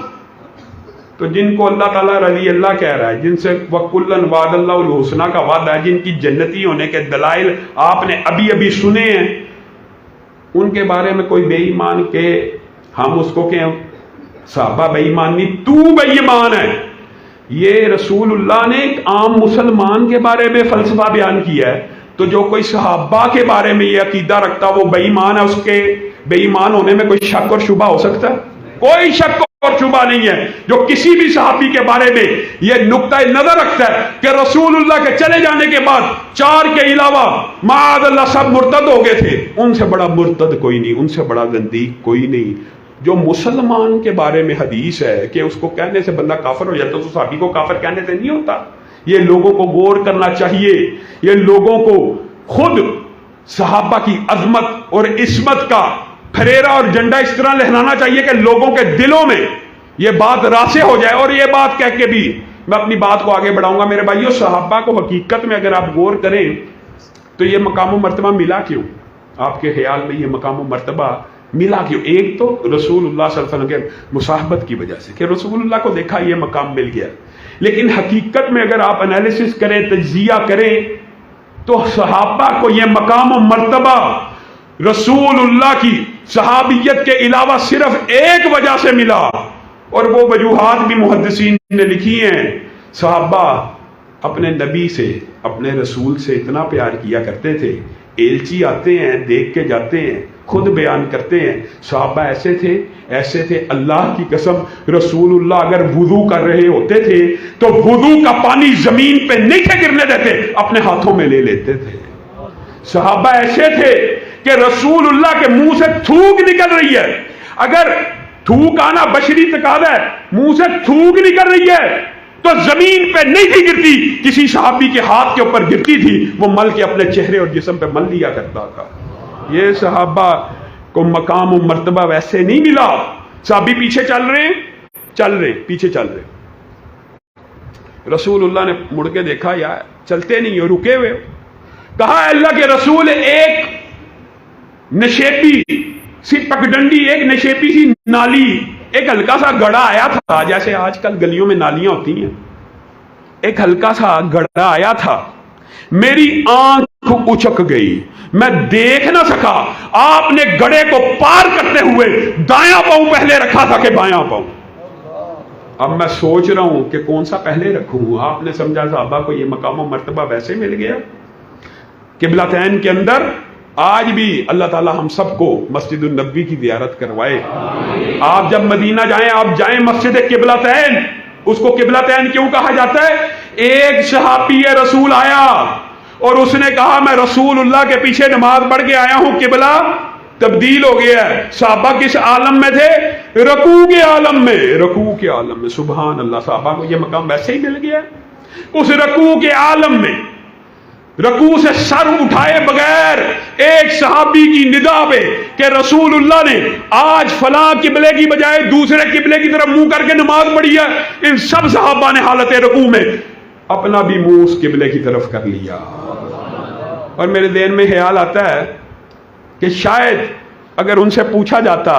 تو جن کو اللہ تعالیٰ رضی اللہ کہہ رہا ہے، جن سے وَكُلًّا وَعَدَ اللَّهُ الْحُسْنَى کا وعدہ ہے، جن کی جنتی ہونے کے دلائل آپ نے ابھی ابھی سنے ہیں، ان کے بارے میں کوئی بے ایمان کہ ہم اس کو کہ صحابہ بے ایمان نہیں، تو بے ایمان ہے۔ یہ رسول اللہ نے ایک عام مسلمان کے بارے میں فلسفہ بیان کیا ہے، تو جو کوئی صحابہ کے بارے میں یہ عقیدہ رکھتا وہ بے ایمان ہے، اس کے بے ایمان ہونے میں کوئی شک اور شبہ ہو سکتا ہے؟ کوئی شک اور شبہ نہیں ہے۔ جو کسی بھی صحابی کے بارے میں یہ نقطہ نظر رکھتا ہے کہ رسول اللہ کے چلے جانے کے بعد 4 کے علاوہ معاذ اللہ سب مرتد ہو گئے تھے، ان سے بڑا مرتد کوئی نہیں، ان سے بڑا زندیق کوئی نہیں۔ جو مسلمان کے بارے میں حدیث ہے کہ اس کو کہنے سے بندہ کافر ہو جاتا ہے، تو صحابی کو کافر کہنے سے نہیں ہوتا۔ یہ لوگوں کو غور کرنا چاہیے، یہ لوگوں کو خود صحابہ کی عظمت اور عصمت کا پھریرا اور جھنڈا اس طرح لہرانا چاہیے کہ لوگوں کے دلوں میں یہ بات راسخ ہو جائے۔ اور یہ بات کہہ کے بھی میں اپنی بات کو آگے بڑھاؤں گا۔ میرے بھائیو، صحابہ کو حقیقت میں اگر آپ غور کریں تو یہ مقام و مرتبہ ملا کیوں؟ آپ کے خیال میں یہ مقام و مرتبہ ملا کیوں؟ ایک تو رسول اللہ صلی اللہ علیہ وسلم کے مصاحبت کی وجہ سے کہ رسول اللہ کو دیکھا یہ مقام مل گیا، لیکن حقیقت میں اگر آپ انالیسس کریں، تجزیہ کریں، تو صحابہ کو یہ مقام و مرتبہ رسول اللہ کی صحابیت کے علاوہ صرف ایک وجہ سے ملا، اور وہ وجوہات بھی محدثین نے لکھی ہیں۔ صحابہ اپنے نبی سے، اپنے رسول سے اتنا پیار کیا کرتے تھے، ایلچی آتے ہیں، دیکھ کے جاتے ہیں، خود بیان کرتے ہیں، صحابہ ایسے تھے اللہ کی قسم، رسول اللہ اگر وضو کر رہے ہوتے تھے تو وضو کا پانی زمین پہ نہیں تھے گرنے دیتے، اپنے ہاتھوں میں لے لیتے تھے۔ صحابہ ایسے تھے کہ رسول اللہ کے منہ سے تھوک نکل رہی ہے، اگر تھوک آنا بشری تقاضا ہے، منہ سے تھوک نکل رہی ہے تو زمین پہ نہیں تھی گرتی، کسی صحابی کے ہاتھ کے اوپر گرتی تھی، وہ مل کے اپنے چہرے اور جسم پہ مل لیا کرتا تھا۔ یہ صحابہ کو مقام و مرتبہ ویسے نہیں ملا۔ صحابی پیچھے چل رہے پیچھے چل رہے، رسول اللہ نے مڑ کے دیکھا یا چلتے نہیں ہو، رکے ہوئے، کہا اللہ کے رسول، ایک نشیپی سی پگڈنڈی، ایک نشیپی سی نالی، ایک ہلکا سا گڑھا آیا تھا، جیسے آج کل گلیوں میں نالیاں ہوتی ہیں، ایک ہلکا سا گڑھا آیا تھا، میری آنکھ اچک گئی، میں دیکھ نہ سکا، آپ نے گڑھے کو پار کرتے ہوئے دایاں پاؤں پہلے رکھا تھا کہ بایاں پاؤں۔ اب میں سوچ رہا ہوں کہ کون سا پہلے رکھوں۔ آپ نے سمجھا صحابہ کو یہ مقام و مرتبہ ویسے مل گیا۔ قبلتین کے اندر آج بھی اللہ تعالی ہم سب کو مسجد النبوی کی زیارت کروائے۔ آپ جب مدینہ جائیں، آپ جائیں مسجد قبلتین۔ اس کو قبلتین کیوں کہا جاتا ہے؟ ایک صحابی رسول آیا، اور اس نے کہا میں رسول اللہ کے پیچھے نماز پڑھ کے آیا ہوں، قبلہ تبدیل ہو گیا ہے۔ صحابہ کس عالم میں تھے؟ رکوع کے عالم میں، رکوع کے عالم میں۔ سبحان اللہ، صحابہ کو یہ مقام ویسے ہی مل گیا اس رکوع کے عالم میں، رکوع سے سر اٹھائے بغیر ایک صحابی کی ندا پہ کہ رسول اللہ نے آج فلاں قبلے کی بجائے دوسرے قبلے کی طرف منہ کر کے نماز پڑھی ہے، ان سب صحابہ نے حالت رکوع میں اپنا بھی منہ اس قبلے کی طرف کر لیا۔ اور میرے ذہن میں خیال آتا ہے کہ شاید اگر ان سے پوچھا جاتا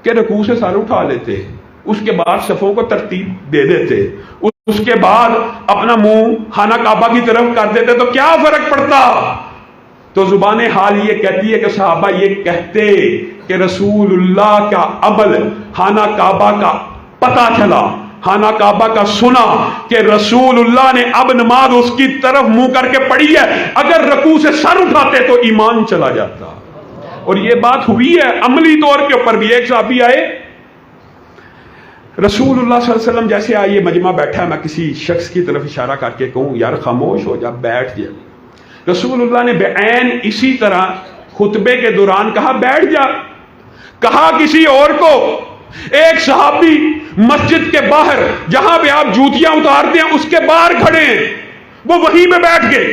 کہ رکوع سے سر اٹھا لیتے، اس کے بعد صفوں کو ترتیب دے دیتے، اس کے بعد اپنا منہ خانہ کعبہ کی طرف کر دیتے تو کیا فرق پڑتا؟ تو زبان حال یہ کہتی ہے کہ صحابہ یہ کہتے کہ رسول اللہ کا عمل خانہ کعبہ کا پتہ چلا، خانہ کعبہ کا سنا کہ رسول اللہ نے اب نماز اس کی طرف منہ کر کے پڑھی ہے، اگر رکوع سے سر اٹھاتے تو ایمان چلا جاتا۔ اور یہ بات ہوئی ہے عملی طور کے اوپر بھی۔ ایک صحابی آئے، رسول اللہ صلی اللہ علیہ وسلم جیسے آئیے مجمع بیٹھا ہے، میں کسی شخص کی طرف اشارہ کر کے کہوں یار خاموش ہو جا، بیٹھ جا، رسول اللہ نے بعین اسی طرح خطبے کے دوران کہا بیٹھ جا۔ کہا کسی اور کو، ایک صحابی مسجد کے باہر جہاں پہ آپ جوتیاں اتارتے ہیں اس کے باہر کھڑے ہیں، وہ وہیں پہ بیٹھ گئے۔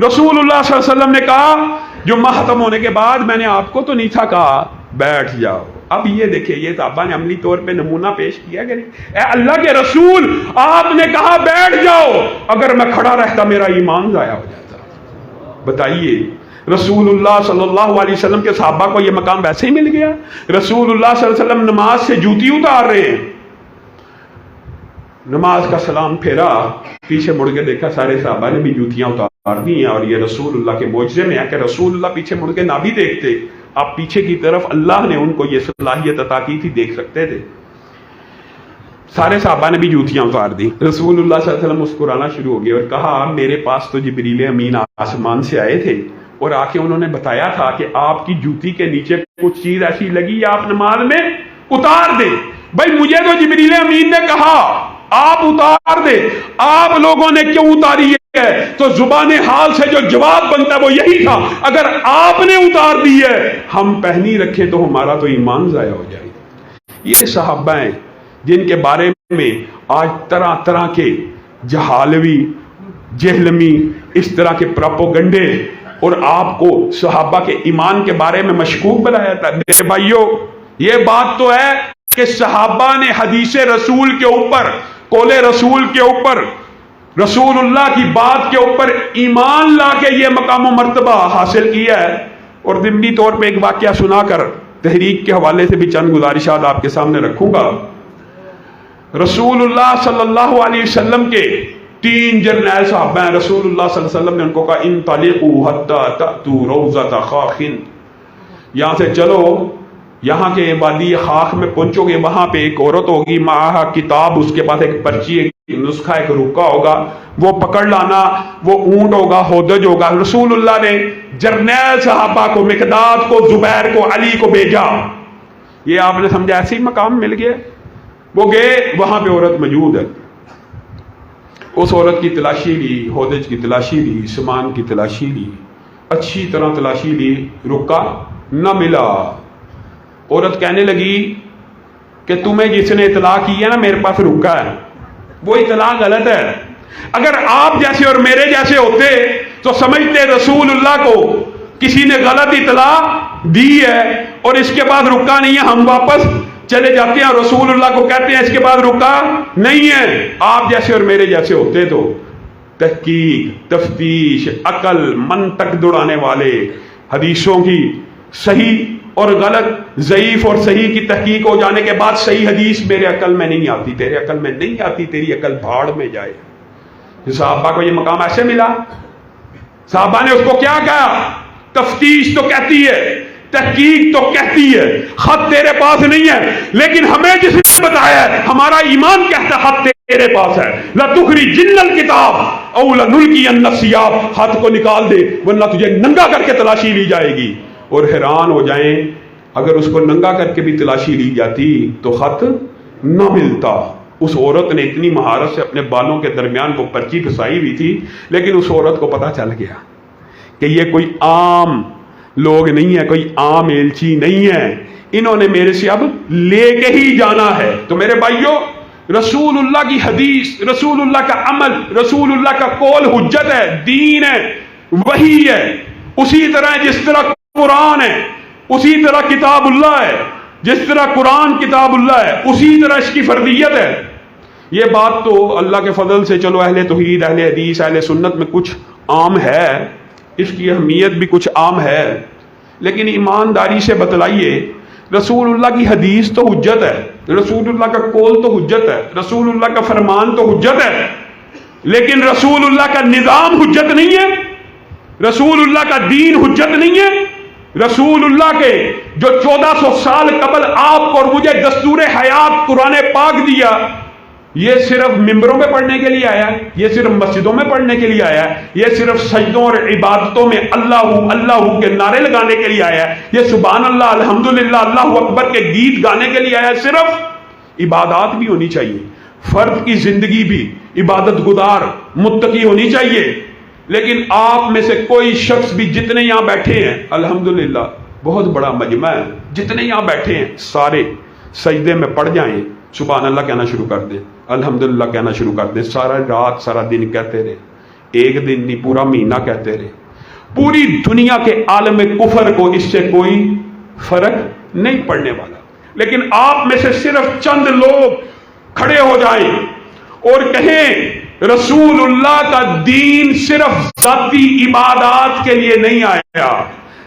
رسول اللہ صلی اللہ علیہ وسلم نے کہا جمعہ ختم ہونے کے بعد میں نے آپ کو تو نہیں تھا کہا بیٹھ جاؤ۔ اب یہ دیکھیں، یہ صحابہ نے عملی طور پہ نمونہ پیش کیا کہ اے اللہ کے رسول آپ نے کہا بیٹھ جاؤ، اگر میں کھڑا رہتا میرا ایمان ضائع ہو جاتا۔ بتائیے، رسول اللہ صلی اللہ علیہ وسلم کے صحابہ کو یہ مقام ویسے ہی مل گیا۔ رسول اللہ صلی اللہ علیہ وسلم نماز سے جوتی اتار رہے ہیں، نماز کا سلام پھیرا، پیچھے مڑ کے دیکھا سارے صحابہ نے بھی جوتیاں اتار دی ہیں، اور یہ رسول اللہ کے معجزے میں ہے کہ رسول اللہ پیچھے مڑ کے نہ بھی دیکھتے، آپ پیچھے کی طرف اللہ نے ان کو یہ صلاحیت عطا کی تھی، دیکھ سکتے تھے۔ سارے صحابہ نے بھی جوتیاں اتار دی۔ رسول اللہ صلی اللہ علیہ وسلم مسکرانا شروع ہو گئے اور کہا میرے پاس تو جبریل امین آسمان سے آئے تھے اور آ کے انہوں نے بتایا تھا کہ آپ کی جوتی کے نیچے کچھ چیز ایسی لگی یا آپ نماز میں اتار دیں۔ بھائی مجھے تو جبریل امین نے کہا آپ اتار دیں، آپ لوگوں نے کیوں اتاری ہے؟ تو زبان حال سے جو جواب بنتا ہے وہ یہی تھا، اگر آپ نے اتار دی ہے ہم پہنی رکھیں تو ہمارا تو ایمان ضائع ہو جائے۔ یہ صحابہ ہیں جن کے بارے میں آج طرح طرح کے جہالوی جہلمی اس طرح کے پراپوگنڈے اور آپ کو صحابہ کے ایمان کے بارے میں مشکوک بنایا جاتا ہے۔ میرے بھائیوں، یہ بات تو ہے کہ صحابہ نے حدیث رسول کے اوپر، قول رسول کے اوپر، رسول اللہ کی بات کے اوپر ایمان لا کے یہ مقام و مرتبہ حاصل کیا ہے۔ اور ضمنی طور پہ ایک واقعہ سنا کر تحریک کے حوالے سے بھی چند گزارشات آپ کے سامنے رکھوں گا۔ رسول اللہ صلی اللہ علیہ وسلم کے 3 جرنیل صحابہ ہیں، رسول اللہ صلی اللہ علیہ وسلم نے ان کو کہا انطلقوا حتی تأتوا روضۃ خاخ، یہاں سے چلو، یہاں کے وادی خاک میں پہنچو گے، وہاں پہ ایک عورت ہوگی، معاہا کتاب، اس کے پاس ایک پرچی، ایک نسخہ، ایک رکا ہوگا، وہ پکڑ لانا، وہ اونٹ ہوگا، ہودج ہوگا۔ رسول اللہ نے جرنیل صحابہ کو، مقداد کو، زبیر کو، علی کو بھیجا۔ یہ آپ نے سمجھا ایسے ہی مقام مل گیا؟ وہ گئے، وہاں پہ عورت موجود ہے، اس عورت کی تلاشی لی، ہودج کی تلاشی لی، سامان کی تلاشی لی، اچھی طرح تلاشی لی، رکا نہ ملا۔ عورت کہنے لگی کہ تمہیں جس نے اطلاع کی ہے نا میرے پاس رکا ہے، وہ اطلاع غلط ہے۔ اگر آپ جیسے اور میرے جیسے ہوتے تو سمجھتے رسول اللہ کو کسی نے غلط اطلاع دی ہے اور اس کے بعد رکا نہیں ہے، ہم واپس چلے جاتے ہیں، رسول اللہ کو کہتے ہیں اس کے بعد رکا نہیں ہے۔ آپ جیسے اور میرے جیسے ہوتے تو تحقیق، تفتیش، عقل، منطق دوڑانے والے، حدیثوں کی صحیح اور غلط، ضعیف اور صحیح کی تحقیق ہو جانے کے بعد صحیح حدیث میرے عقل میں نہیں آتی، تیرے عقل میں نہیں آتی، تیری عقل بھاڑ میں جائے۔ صحابہ کو یہ مقام ایسے ملا، صحابہ نے اس کو کیا کہا؟ تفتیش تو کہتی ہے، تحقیق تو کہتی ہے، خط تیرے پاس نہیں ہے، لیکن ہمیں جس نے بتایا ہے، ہمارا ایمان کہتا ہے خط تیرے پاس ہے۔ لَتُخْرِجِنَّ الْكِتَابَ أَوْ لَنُلْقِيَنَّ الثِّيَابَ، خط کو نکال دے ورنہ تجھے ننگا کر کے تلاشی لی جائے گی۔ اور حیران ہو جائیں، اگر اس کو ننگا کر کے بھی تلاشی لی جاتی تو خط نہ ملتا، اس عورت نے اتنی مہارت سے اپنے بالوں کے درمیان وہ پرچی پھسائی ہوئی تھی، لیکن اس عورت کو پتا چل گیا کہ یہ کوئی عام لوگ نہیں ہے، کوئی عام ایلچی نہیں ہے، انہوں نے میرے سے اب لے کے ہی جانا ہے۔ تو میرے بھائیوں، رسول اللہ کی حدیث، رسول اللہ کا عمل، رسول اللہ کا قول حجت ہے، دین ہے، وحی ہے۔ اسی طرح جس طرح قرآن ہے، اسی طرح کتاب اللہ ہے، جس طرح قرآن کتاب اللہ ہے، اسی طرح اس کی فردیت ہے۔ یہ بات تو اللہ کے فضل سے چلو اہل توحید، اہل حدیث، اہل سنت میں کچھ عام ہے، اس کی اہمیت بھی کچھ عام ہے، لیکن ایمانداری سے بتلائیے، رسول اللہ کی حدیث تو حجت ہے، رسول اللہ کا قول تو حجت ہے، رسول اللہ کا فرمان تو حجت ہے، لیکن رسول اللہ کا نظام حجت نہیں ہے، رسول اللہ کا دین حجت نہیں ہے۔ رسول اللہ کے جو 1400 سال قبل آپ کو اور مجھے دستور حیات قرآن پاک دیا، یہ صرف ممبروں میں پڑھنے کے لیے آیا ہے، یہ صرف مسجدوں میں پڑھنے کے لیے آیا ہے، یہ صرف سجدوں اور عبادتوں میں اللہ اللہ کے نعرے لگانے کے لیے آیا ہے، یہ سبحان اللہ، الحمدللہ، اللہ اکبر کے گیت گانے کے لیے آیا ہے۔ صرف عبادات بھی ہونی چاہیے، فرد کی زندگی بھی عبادت گزار متقی ہونی چاہیے، لیکن آپ میں سے کوئی شخص بھی، جتنے یہاں بیٹھے ہیں الحمدللہ بہت بڑا مجمع ہے، جتنے یہاں بیٹھے ہیں سارے سجدے میں پڑ جائیں، سبحان اللہ کہنا شروع کر دیں، الحمدللہ کہنا شروع کر دیں، سارا رات سارا دن کہتے رہے، ایک دن نہیں پورا مہینہ کہتے رہے، پوری دنیا کے عالم کفر کو اس سے کوئی فرق نہیں پڑنے والا۔ لیکن آپ میں سے صرف چند لوگ کھڑے ہو جائیں اور کہیں رسول اللہ کا دین صرف ذاتی عبادات کے لیے نہیں آیا،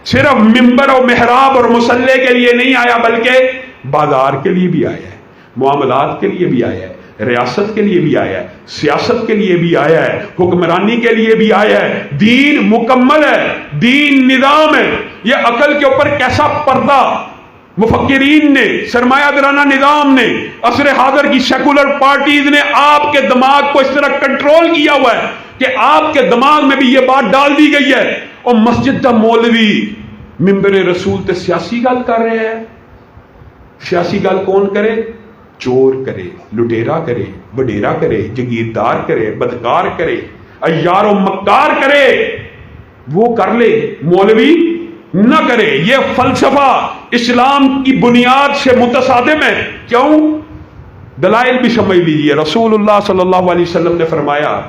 صرف ممبر و محراب اور مصلی کے لیے نہیں آیا، بلکہ بازار کے لیے بھی آیا ہے، معاملات کے لیے بھی آیا ہے، ریاست کے لیے بھی آیا ہے، سیاست کے لیے بھی آیا ہے، حکمرانی کے لیے بھی آیا ہے۔ دین مکمل ہے، دین نظام ہے۔ یہ عقل کے اوپر کیسا پردہ مفکرین نے، سرمایہ دارانہ نظام نے، عصر حاضر کی سیکولر پارٹیز نے آپ کے دماغ کو اس طرح کنٹرول کیا ہوا ہے کہ آپ کے دماغ میں بھی یہ بات ڈال دی گئی ہے، اور مسجد کا مولوی ممبر رسول تے سیاسی گل کر رہے ہیں۔ سیاسی گل کون کرے؟ چور کرے، لٹیرا کرے، وڈیرا کرے، جگیردار کرے، بدکار کرے، عیار و مکار کرے، وہ کر لے، مولوی نہ کرے۔ یہ فلسفہ اسلام کی بنیاد سے متصادم ہے۔ کیوں؟ دلائل بھی سمجھ لیجیے۔ رسول اللہ صلی اللہ علیہ وسلم نے فرمایا،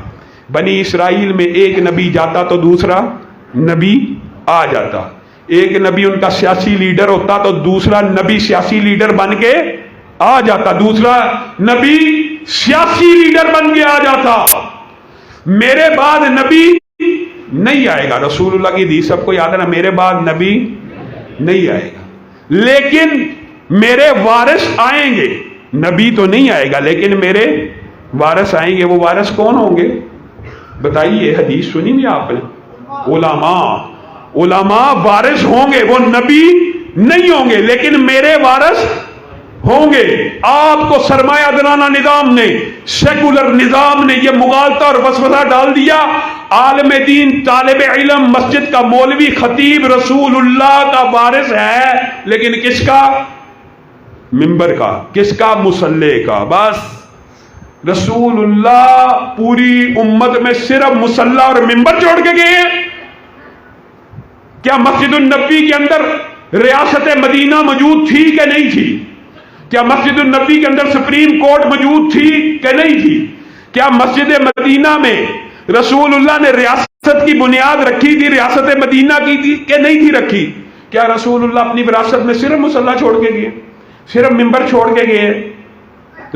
بنی اسرائیل میں ایک نبی جاتا تو دوسرا نبی آ جاتا، ایک نبی ان کا سیاسی لیڈر ہوتا تو دوسرا نبی سیاسی لیڈر بن کے آ جاتا، دوسرا نبی سیاسی لیڈر بن کے آ جاتا۔ میرے بعد نبی نہیں آئے گا، رسول اللہ کی حدیث سب کو یاد ہے نا، میرے بعد نبی نہیں آئے گا، لیکن میرے وارث آئیں گے۔ نبی تو نہیں آئے گا لیکن میرے وارث آئیں گے۔ وہ وارث کون ہوں گے بتائیے؟ حدیث سنی نہیں آپ نے؟ علماء وارث ہوں گے، وہ نبی نہیں ہوں گے لیکن میرے وارث ہوں گے۔ آپ کو سرمایہ دارانہ نظام نے، سیکولر نظام نے یہ مغالطہ اور وسوسہ ڈال دیا، عالم دین، طالب علم، مسجد کا مولوی، خطیب رسول اللہ کا وارث ہے، لیکن کس کا؟ ممبر کا، کس کا؟ مصلی کا۔ بس رسول اللہ پوری امت میں صرف مصلی اور ممبر چھوڑ کے گئے ہیں۔ کیا مسجد النبی کے اندر ریاست مدینہ موجود تھی کہ نہیں تھی؟ کیا مسجد النبی کے اندر سپریم کورٹ موجود تھی کہ نہیں تھی؟ کیا مسجد مدینہ میں رسول اللہ نے ریاست کی بنیاد رکھی تھی، ریاست مدینہ کی تھی کہ نہیں تھی رکھی؟ کیا رسول اللہ اپنی وراثت میں صرف مصلی چھوڑ کے گئے، صرف ممبر چھوڑ کے گئے؟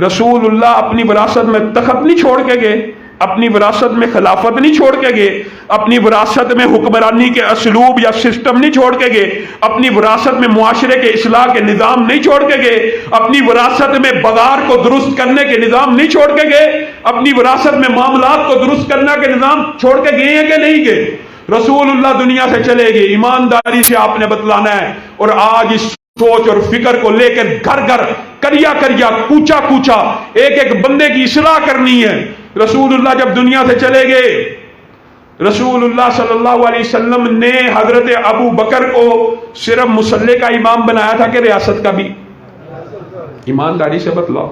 رسول اللہ اپنی وراثت میں تخت نہیں چھوڑ کے گئے، اپنی وراثت میں خلافت نہیں چھوڑ کے گئے، اپنی وراثت میں حکمرانی کے اسلوب یا سسٹم نہیں چھوڑ کے گئے، اپنی وراثت میں معاشرے کے اصلاح کے نظام نہیں چھوڑ کے گئے، اپنی وراثت میں بازار کو درست کرنے کے نظام نہیں چھوڑ کے گئے، اپنی وراثت میں معاملات کو درست کرنے کے نظام چھوڑ کے گئے ہیں کہ نہیں گئے؟ رسول اللہ دنیا سے چلے گئے، ایمانداری سے آپ نے بتلانا ہے، اور آج اس سوچ اور فکر کو لے کر گھر گھر، کریا کریا، کوچا کوچا ایک ایک بندے کی اصلاح کرنی ہے۔ رسول اللہ جب دنیا سے چلے گئے، رسول اللہ صلی اللہ علیہ وسلم نے حضرت ابو بکر کو صرف مصلی کا امام بنایا تھا کہ ریاست کا بھی؟ ایمانداری سے بتلاؤ۔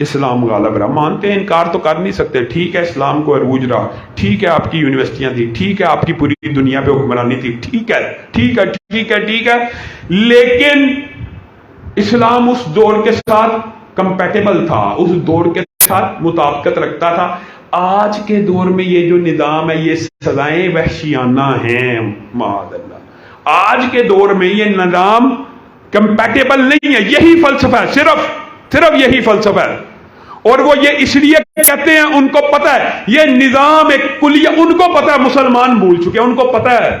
اسلام غالب رہا، مانتے ہیں، انکار تو کر نہیں سکتے، ٹھیک ہے اسلام کو عروج رہا، ٹھیک ہے آپ کی یونیورسٹیاں تھی، ٹھیک ہے آپ کی پوری دنیا پہ حکمرانی تھی، ٹھیک ہے ٹھیک ہے ٹھیک ہے ٹھیک ہے، لیکن اسلام اس دور کے ساتھ کمپیٹیبل تھا، اس دور کے ساتھ مطابقت رکھتا تھا۔ آج کے دور میں یہ جو نظام ہے یہ سزائیں وحشیانہ ہیں، معاذ اللہ، آج کے دور میں یہ نظام کمپیٹیبل نہیں ہے، یہی فلسفہ ہے، صرف یہی فلسفہ ہے، اور وہ یہ اس لیے کہتے ہیں، ان کو پتہ ہے یہ نظام ایک کلیہ، ان کو پتہ ہے، مسلمان بھول چکے ہیں، ان کو پتہ ہے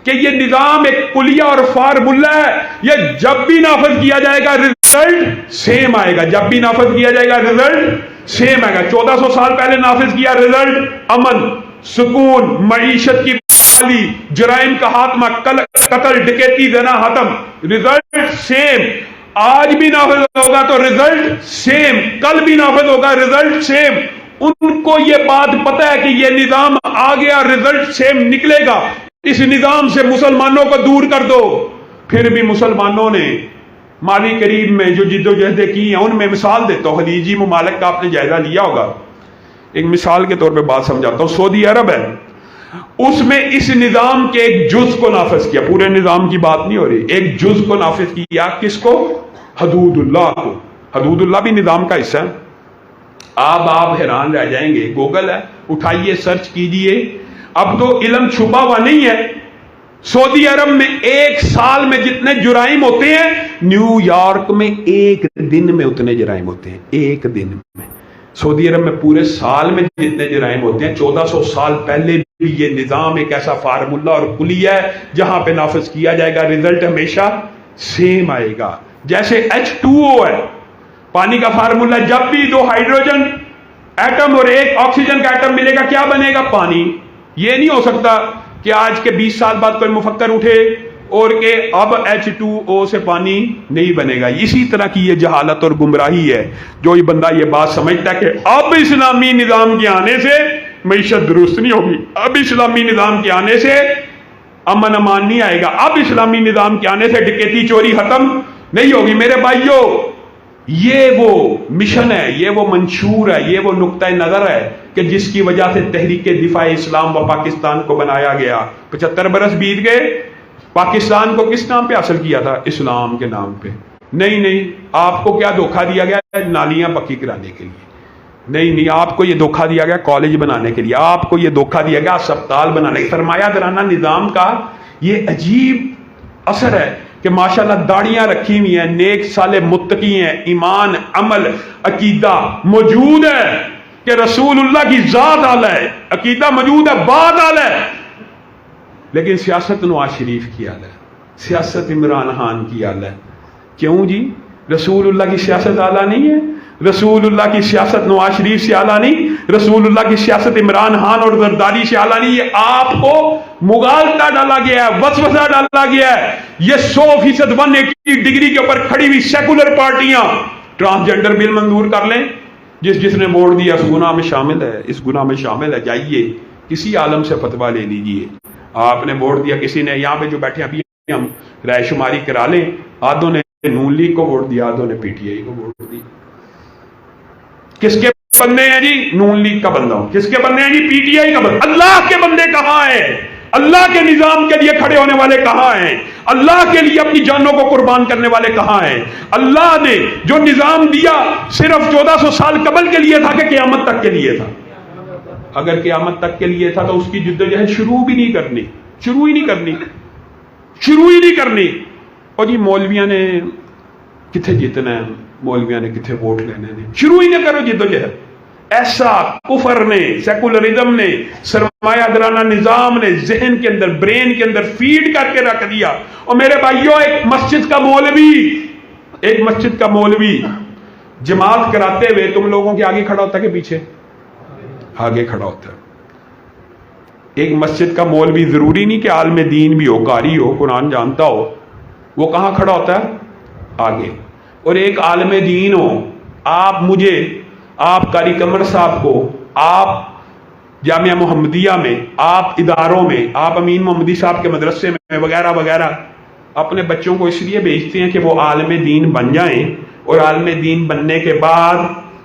کہ یہ نظام ایک کلیہ اور فارمولہ ہے، یہ جب بھی نافذ کیا جائے گا رزلٹ سیم آئے گا، جب بھی نافذ کیا جائے گا رزلٹ سیم آئے گا۔ 1400 سال پہلے نافذ کیا، رزلٹ امن، سکون، معیشت کی بحالی، جرائم کا خاتمہ، قتل، ڈکیتی، زنا ختم، رزلٹ سیم۔ آج بھی نافذ ہوگا تو رزلٹ سیم، کل بھی نافذ ہوگا رزلٹ سیم۔ ان کو یہ بات پتہ ہے کہ یہ نظام آ گیا، رزلٹ سیم نکلے گا، اس نظام سے مسلمانوں کو دور کر دو۔ پھر بھی مسلمانوں نے ماضی قریب میں جو جد و جہدیں کی ہیں، ان میں مثال دیتا ہوں، خلیجی ممالک کا آپ نے جائزہ لیا ہوگا، ایک مثال کے طور پہ بات سمجھاتا ہوں۔ سعودی عرب ہے، اس میں اس نظام کے ایک جز کو نافذ کیا، پورے نظام کی بات نہیں ہو رہی، ایک جز کو نافذ کیا، کس کو؟ حدود اللہ کو۔ حدود اللہ بھی نظام کا حصہ ہے۔ آپ حیران رہ جائیں گے، گوگل ہے، اٹھائیے، سرچ کیجئے، اب تو علم چھپا ہوا نہیں ہے۔ سعودی عرب میں ایک سال میں جتنے جرائم ہوتے ہیں، نیو یارک میں ایک دن میں اتنے جرائم ہوتے ہیں، ایک دن میں۔ سعودی عرب میں پورے سال میں جتنے جرائم ہوتے ہیں، 1400 سال پہلے بھی یہ نظام ایک ایسا فارمولہ اور کلیہ ہے جہاں پہ نافذ کیا جائے گا، رزلٹ ہمیشہ سیم آئے گا۔ جیسے H2O ہے، پانی کا فارمولہ، جب بھی 2 ہائیڈروجن ایٹم اور 1 آکسیجن کا ایٹم ملے گا کیا بنے گا؟ پانی۔ یہ نہیں ہو سکتا کہ آج کے 20 سال بعد کوئی مفکر اٹھے اور کہ اب H2O سے پانی نہیں بنے گا۔ اسی طرح کی یہ جہالت اور گمراہی ہے، جو یہ بندہ یہ بات سمجھتا ہے کہ اب اسلامی نظام کے آنے سے معیشت درست نہیں ہوگی، اب اسلامی نظام کے آنے سے امن امان نہیں آئے گا، اب اسلامی نظام کے آنے سے ڈکیتی چوری ختم نہیں ہوگی۔ میرے بھائیوں، یہ وہ مشن ہے، یہ وہ منشور ہے، یہ وہ نقطہ نظر ہے کہ جس کی وجہ سے تحریک دفاع اسلام و پاکستان کو بنایا گیا۔ 75 برس بیت گئے، پاکستان کو کس نام پہ حاصل کیا تھا؟ اسلام کے نام پہ۔ نہیں، آپ کو کیا دھوکہ دیا گیا؟ نالیاں پکی کرانے کے لیے۔ نہیں، آپ کو یہ دھوکہ دیا گیا کالج بنانے کے لیے، آپ کو یہ دھوکہ دیا گیا اسپتال بنانے کے لیے۔ سرمایہ دارانہ نظام کا یہ عجیب اثر ہے کہ ماشاءاللہ داڑیاں رکھی ہوئی ہیں، نیک صالح متقی ہیں، ایمان، عمل، عقیدہ موجود ہے کہ رسول اللہ کی ذات اعلیٰ ہے، عقیدہ موجود ہے، بات اعلیٰ ہے، لیکن سیاست نواز شریف کی اعلیٰ ہے، سیاست عمران خان کی اعلیٰ ہے۔ کیوں جی؟ رسول اللہ کی سیاست اعلیٰ نہیں ہے، رسول اللہ کی سیاست نواز شریف سے اعلیٰ نہیں، رسول اللہ کی سیاست عمران خان اور زرداری سے اعلیٰ نہیں۔ یہ آپ کو مغالطہ ڈالا گیا ہے، وسوسہ ڈالا گیا ہے۔ یہ 100% 180 ڈگری کے اوپر کھڑی ہوئی سیکولر پارٹیاں ٹرانسجنڈر بل منظور کر لیں، جس نے ووٹ دیا اس گناہ میں شامل ہے، اس گناہ میں شامل ہے۔ جائیے کسی عالم سے فتویٰ لے لیجئے، آپ نے ووٹ دیا، کسی نے یہاں پہ جو بیٹھے ابھی ہم رائے شماری کرا لیں، آدھوں نے نون لیگ کو ووٹ دیا، آدھوں نے پی ٹی آئی کو ووٹ دیا۔ کس کے بندے ہیں جی؟ نون لیگ کا بندہ ہوں۔ کس کے بندے ہیں جی؟ پی ٹی آئی کا بندہ۔ اللہ کے بندے کہاں ہیں؟ اللہ کے نظام کے لیے کھڑے ہونے والے کہاں ہیں؟ اللہ کے لیے اپنی جانوں کو قربان کرنے والے کہاں ہیں؟ اللہ نے جو نظام دیا صرف 1400 سال قبل کے لیے تھا کہ قیامت تک کے لیے تھا؟ اگر قیامت تک کے لیے تھا تو اس کی جدوجہد شروع بھی نہیں کرنی، شروع ہی نہیں کرنی۔ اور جی مولویاں نے کتنے جیتنا ہے، مولویاں نے کتنے ووٹ لینے ہیں، شروع ہی نہ کرو جدوجہد۔ ایسا کفر نے، سیکولرزم نے، سرمایہ دارانہ نظام نے ذہن کے اندر، برین کے اندر فیڈ کر کے رکھ دیا۔ اور میرے بھائیوں، ایک مسجد کا مولوی جماعت کراتے ہوئے تم لوگوں کے آگے کھڑا ہوتا ہے کہ پیچھے؟ آگے کھڑا ہوتا ہے۔ ایک مسجد کا مولوی ضروری نہیں کہ عالم دین بھی ہو، قاری ہو، قرآن جانتا ہو، وہ کہاں کھڑا ہوتا ہے؟ آگے۔ اور ایک عالم دین ہو، آپ قاری قمر صاحب کو، آپ جامعہ محمدیہ میں، آپ اداروں میں، آپ امین محمدی صاحب کے مدرسے میں وغیرہ وغیرہ اپنے بچوں کو اس لیے بھیجتے ہیں کہ وہ عالم دین بن جائیں، اور عالم دین بننے کے بعد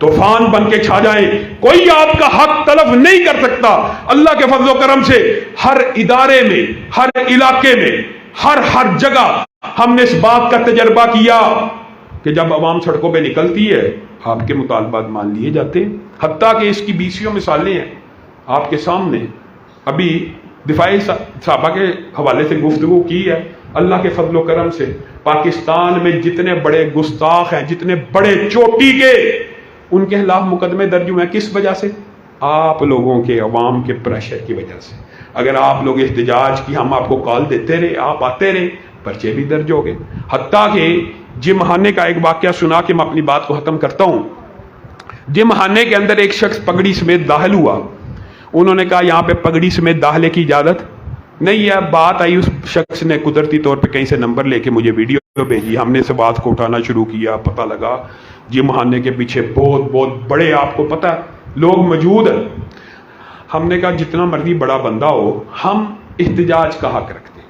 طوفان بن کے چھا جائیں، کوئی آپ کا حق طلب نہیں کر سکتا۔ اللہ کے فضل و کرم سے ہر ادارے میں، ہر علاقے میں، ہر جگہ ہم نے اس بات کا تجربہ کیا کہ جب عوام سڑکوں پہ نکلتی ہے آپ کے مطالبات مان لیے جاتے ہیں، حتیٰ کہ اس کی 20 مثالیں ہیں آپ کے سامنے۔ ابھی دفاعی صحابہ کے حوالے سے گفتگو کی ہے، اللہ کے فضل و کرم سے پاکستان میں جتنے بڑے گستاخ ہیں، جتنے بڑے چوٹی کے، ان کے خلاف مقدمے درج ہوئے ہیں۔ کس وجہ سے؟ آپ لوگوں کے، عوام کے پریشر کی وجہ سے۔ اگر آپ لوگ احتجاج کی، ہم آپ کو کال دیتے رہے، آپ آتے رہے، پرچے بھی درج ہو گئے۔ حتیٰ کہ جم خانے کا ایک واقعہ سنا کے میں اپنی بات کو ختم کرتا ہوں۔ جم خانے کے اندر ایک شخص پگڑی سمیت داخل ہوا، انہوں نے کہا یہاں پہ پگڑی سمیت داخلے کی اجازت نہیں ہے۔ بات آئی، اس شخص نے قدرتی طور پہ کہیں سے نمبر لے کے مجھے ویڈیو بھیجی، ہم نے اس بات کو اٹھانا شروع کیا، پتہ لگا جم خانے کے پیچھے بہت بڑے، آپ کو پتہ لوگ موجود ہیں۔ ہم نے کہا جتنا مرضی بڑا بندہ ہو، ہم احتجاج کا حق رکھتے ہیں،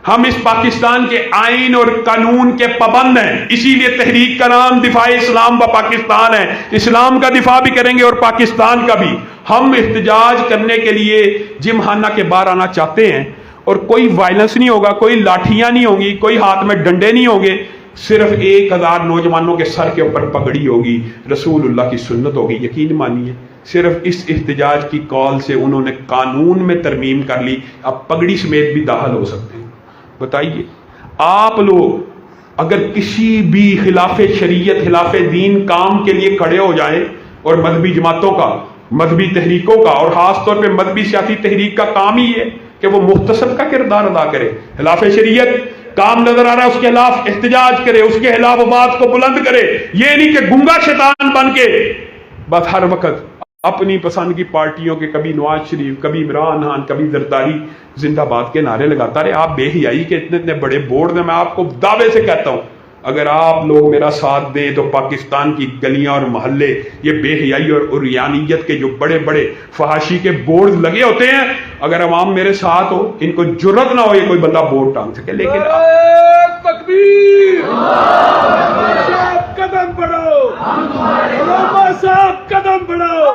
ہم اس پاکستان کے آئین اور قانون کے پابند ہیں، اسی لیے تحریک کا نام دفاع اسلام و پاکستان ہے۔ اسلام کا دفاع بھی کریں گے اور پاکستان کا بھی۔ ہم احتجاج کرنے کے لیے جم خانہ کے باہر آنا چاہتے ہیں، اور کوئی وائلنس نہیں ہوگا، کوئی لاٹھیاں نہیں ہوں گی، کوئی ہاتھ میں ڈنڈے نہیں ہوں گے، صرف 1000 نوجوانوں کے سر کے اوپر پگڑی ہوگی، رسول اللہ کی سنت ہوگی۔ یقین مانیے صرف اس احتجاج کی کال سے انہوں نے قانون میں ترمیم کر لی، اب پگڑی سمیت بھی داخل ہو سکتے ہیں۔ بتائیے آپ لوگ اگر کسی بھی خلاف شریعت، خلاف دین کام کے لیے کھڑے ہو جائیں، اور مذہبی جماعتوں کا، مذہبی تحریکوں کا، اور خاص طور پہ مذہبی سیاسی تحریک کا کام ہی ہے کہ وہ مختصر کا کردار ادا کرے، خلاف شریعت کام نظر آ رہا ہے اس کے خلاف احتجاج کرے، اس کے خلاف بات کو بلند کرے، یہ نہیں کہ گنگا شیطان بن کے بس ہر وقت اپنی پسند کی پارٹیوں کے، کبھی نواز شریف، کبھی عمران خان، کبھی زرداری زندہ باد کے نعرے لگاتا رہے۔ آپ بے حیائی کے اتنے بڑے بورڈ ہیں، میں آپ کو دعوے سے کہتا ہوں اگر آپ لوگ میرا ساتھ دیں تو پاکستان کی گلیاں اور محلے یہ بے حیائی اور عریانیت کے جو بڑے بڑے فحاشی کے بورڈ لگے ہوتے ہیں، اگر عوام میرے ساتھ ہو، ان کو جرت نہ ہو یہ کوئی بندہ بورڈ ٹانگ سکے، لیکن تکبیر، قدم بڑھاؤ، قدم بڑھاؤ۔